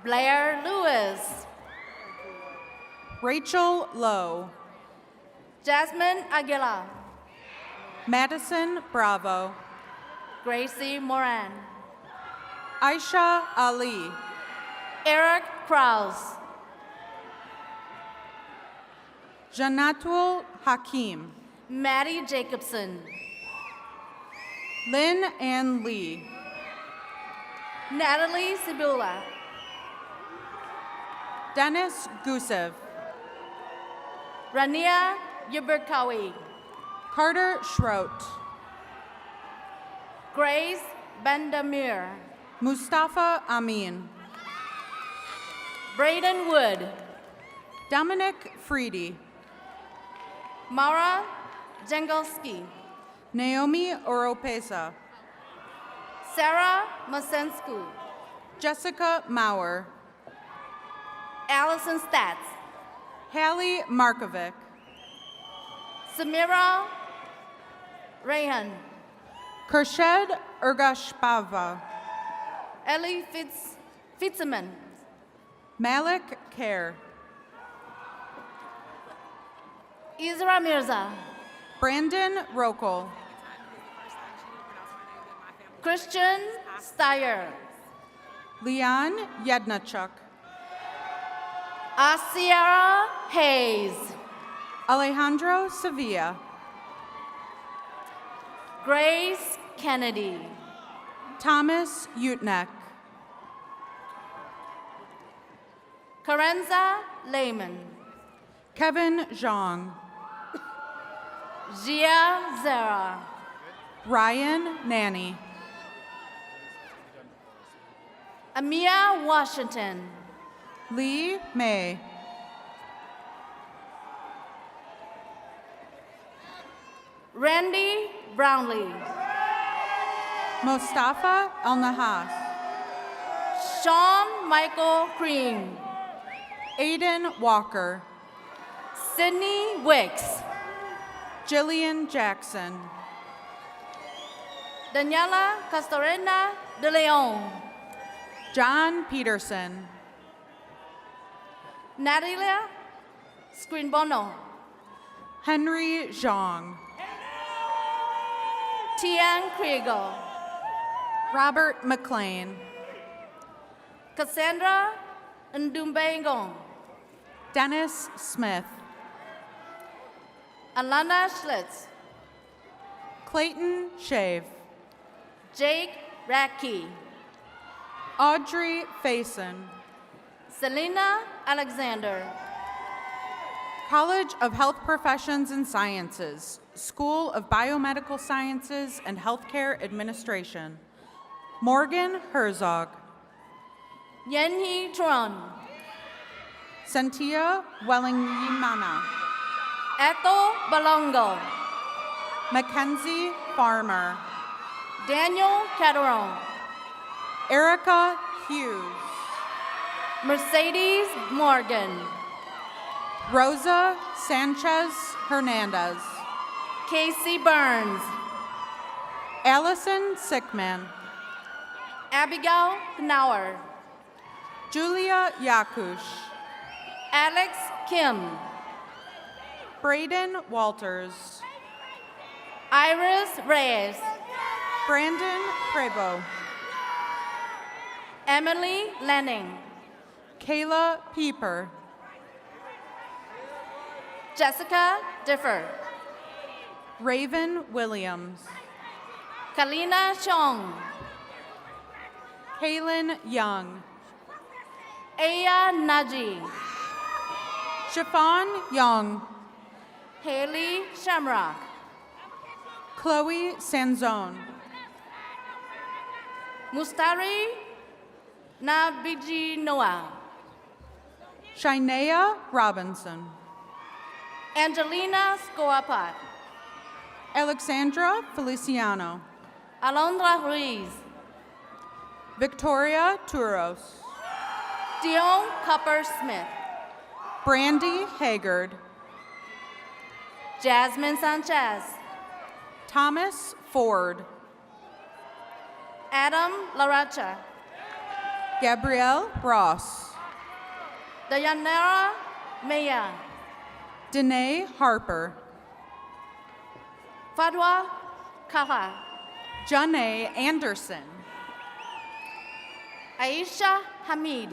Blair Lewis. Rachel Lowe. Jasmine Aguilar. Madison Bravo. Gracie Moran. Aisha Ali. Eric Krause. Janatul Hakim. Maddie Jacobson. Lynn Ann Lee. Natalie Sibula. Dennis Gusev. Rania Yuberkawi. Carter Schroet. Grace Bandamir. Mustafa Amin. Braden Wood. Dominic Freedy. Mara Jengolski. Naomi Oropesa. Sarah Mosensku. Jessica Maurer. Allison Stats. Hallie Markovic. Samira Rayhan. Kershed Urgashpava. Ellie Fitzman. Malik Kerr. Isra Mirza. Brandon Rokol. Christian Steyer. Leon Yednachuk. Asiara Hayes. Alejandro Sevilla. Grace Kennedy. Thomas Utnek. Karenza Lehman. Kevin Zhang. Gia Zara. Ryan Nanny. Amia Washington. Lee May. Randy Brownlee. Mostafa El Nahas. Sean Michael Cream. Aiden Walker. Sydney Wicks. Jillian Jackson. Daniela Castorena de Leon. John Peterson. Natalia Scrinbono. Henry Zhang. Tian Kriegel. Robert McLean. Cassandra Ndumbengon. Dennis Smith. Alana Schlitz. Clayton Shave. Jake Radke. Audrey Faison. Selena Alexander. College of Health Professions and Sciences, School of Biomedical Sciences and Healthcare Administration. Morgan Herzog. Yenhi Tron. Sentia Wellingyimana. Echo Balongo. Mackenzie Farmer. Daniel Caderon. Erica Hughes. Mercedes Morgan. Rosa Sanchez Hernandez. Casey Burns. Allison Sickman. Abigail Knauer. Julia Yakush. Alex Kim. Braden Walters. Iris Reyes. Brandon Prebo. Emily Lanning. Kayla Pieper. Jessica Differ. Raven Williams. Kalina Chong. Kaylin Young. Aya Naji. Chiffon Young. Haley Shamrock. Chloe Sanzone. Mustari Nabiji Noah. Shinea Robinson. Angelina Scoapat. Alexandra Feliciano. Alondra Ruiz. Victoria Turos. Dion Copper Smith. Brandy Haggard. Jasmine Sanchez. Thomas Ford. Adam Laracha. Gabrielle Ross. Dayanara Maya. Danae Harper. Fadwa Kaha. Janae Anderson. Aisha Hamid,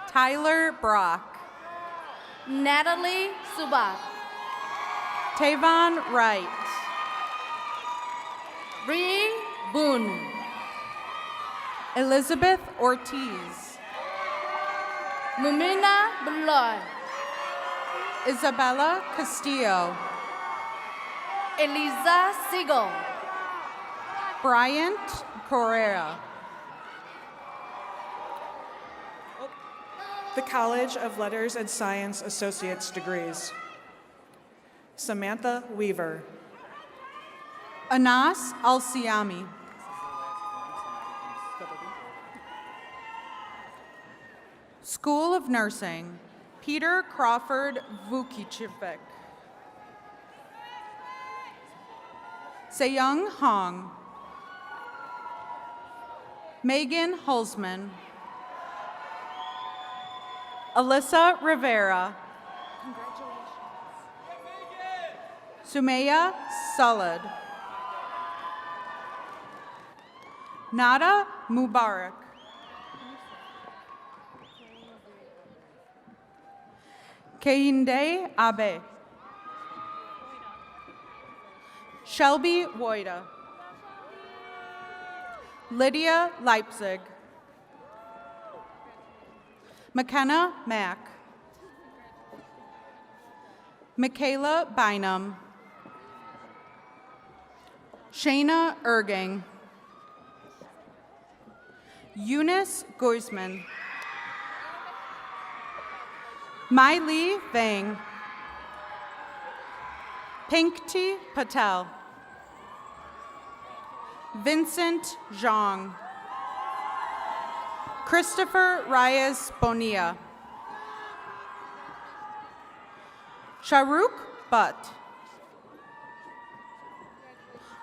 Tyler Brock, Natalie Subat, Tavon Wright, Bree Boone, Elizabeth Ortiz, Mumina Beloy, Isabella Castillo, Eliza Siegel, Bryant Correa, The College of Letters and Science Associate's degrees. Samantha Weaver. Anas Al-Siami, School of Nursing, Peter Crawford Vukicevic, Seyung Hong, Megan Holzman, Alyssa Rivera, Sumaya Salad, Nada Mubarak, Kehinde Abe, Shelby Woida, Lydia Leipzig, McKenna Mack, Michaela Bynum, Shayna Ergang, Eunice Guzman, Mai Li Vang, Pinkti Patel, Vincent Zhang, Christopher Reyes Bonilla, Shahrukh Butt,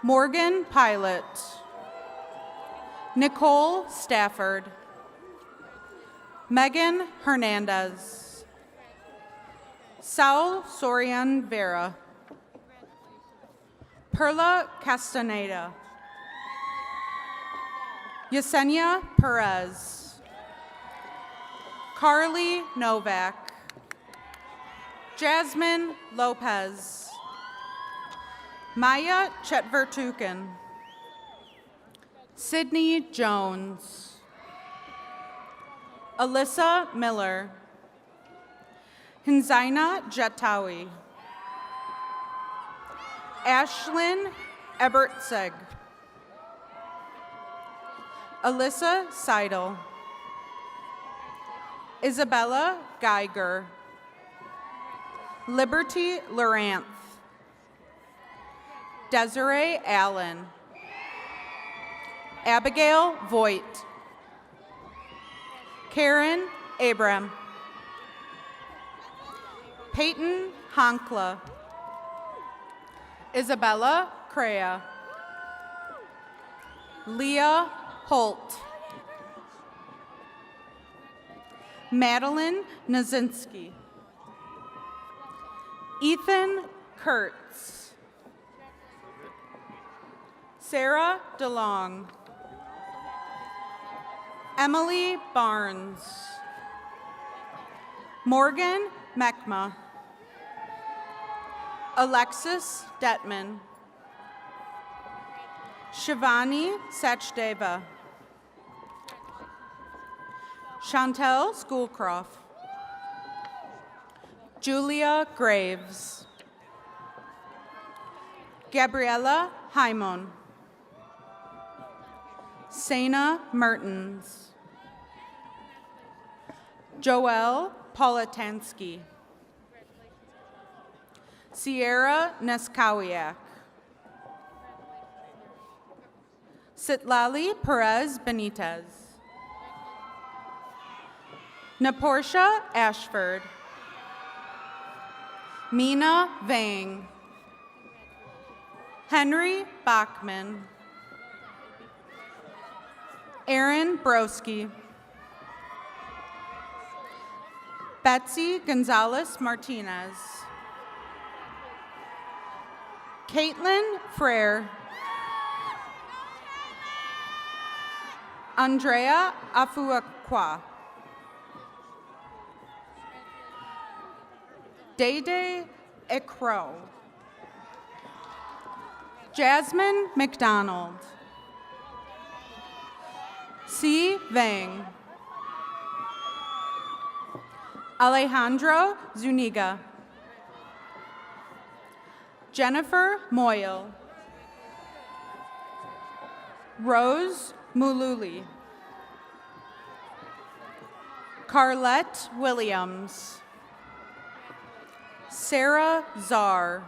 Morgan Pilot, Nicole Stafford, Megan Hernandez, Saul Sorian Vera, Perla Castaneda, Yesenia Perez, Carly Novak, Jasmine Lopez, Maya Chetvertukin, Sydney Jones, Alyssa Miller, Hinzaina Jatawi, Ashlyn Ebertseg, Alyssa Seidel, Isabella Geiger, Liberty Laurent, Desiree Allen, Abigail Voigt, Karen Abram, Peyton Honkla, Isabella Crea, Leah Holt, Madeline Nazinski, Ethan Kurtz, Sarah DeLong, Emily Barnes, Morgan Mekma, Alexis Detman, Shivani Sachdeva, Chantel Schoolcroft, Julia Graves, Gabriella Haimon, Sana Mertens, Joelle Politansky, Sierra Neskawiak, Sitlali Perez Benitez, Naporsha Ashford, Mina Vang, Henry Bachman, Aaron Broski, Betsy Gonzalez Martinez, Caitlin Frere, Andrea Afuaqua. Dede Ekro. Jasmine McDonald. Si Vang. Alejandro Zuniga. Jennifer Moyle. Rose Mululi. Carlette Williams. Sarah Czar.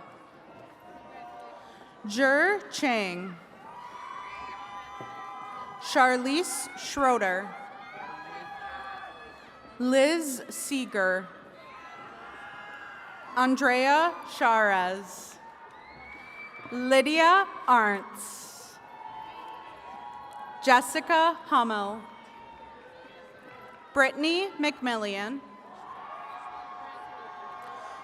Jur Chang. Charlize Schroeder. Liz Seeger. Andrea Charez. Lydia Arntz. Jessica Hummel. Brittany McMillian.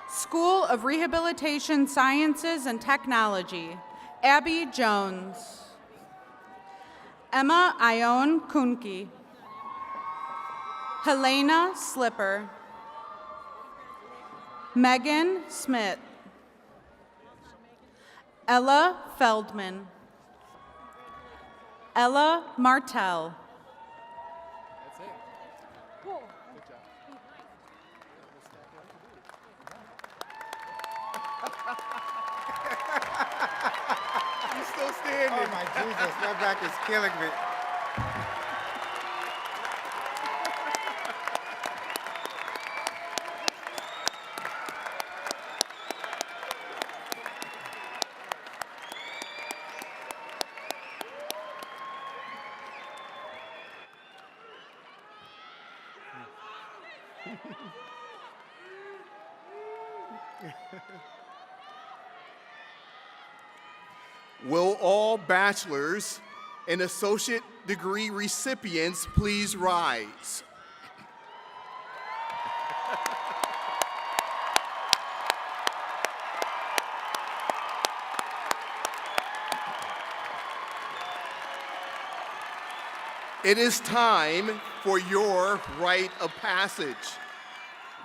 School of Rehabilitation Sciences and Technology, Abby Jones. Emma Ione Kunke. Helena Slipper. Megan Smith. Ella Feldman. Ella Martell. You still standing. Oh my Jesus, my back is killing me. Will all bachelor's and associate degree recipients please rise? It is time for your rite of passage,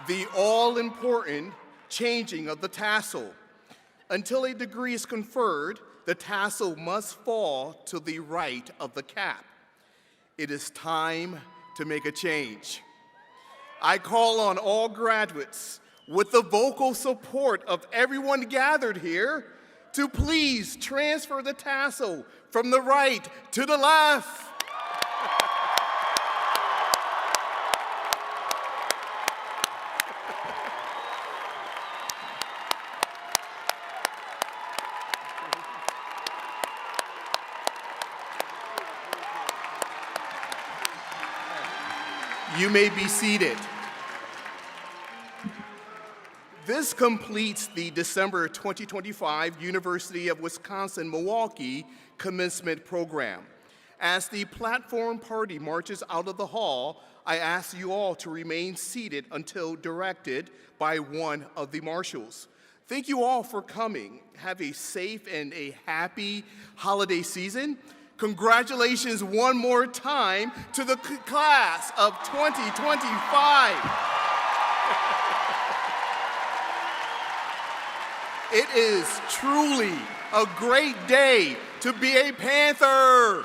the all-important changing of the tassel. Until a degree is conferred, the tassel must fall to the right of the cap. It is time to make a change. I call on all graduates, with the vocal support of everyone gathered here, to please transfer the tassel from the right to the left. You may be seated. This completes the December 2025 University of Wisconsin-Milwaukee Commencement program. As the platform party marches out of the hall, I ask you all to remain seated until directed by one of the marshals. Thank you all for coming. Have a safe and a happy holiday season. Congratulations one more time to the class of 2025. It is truly a great day to be a Panther.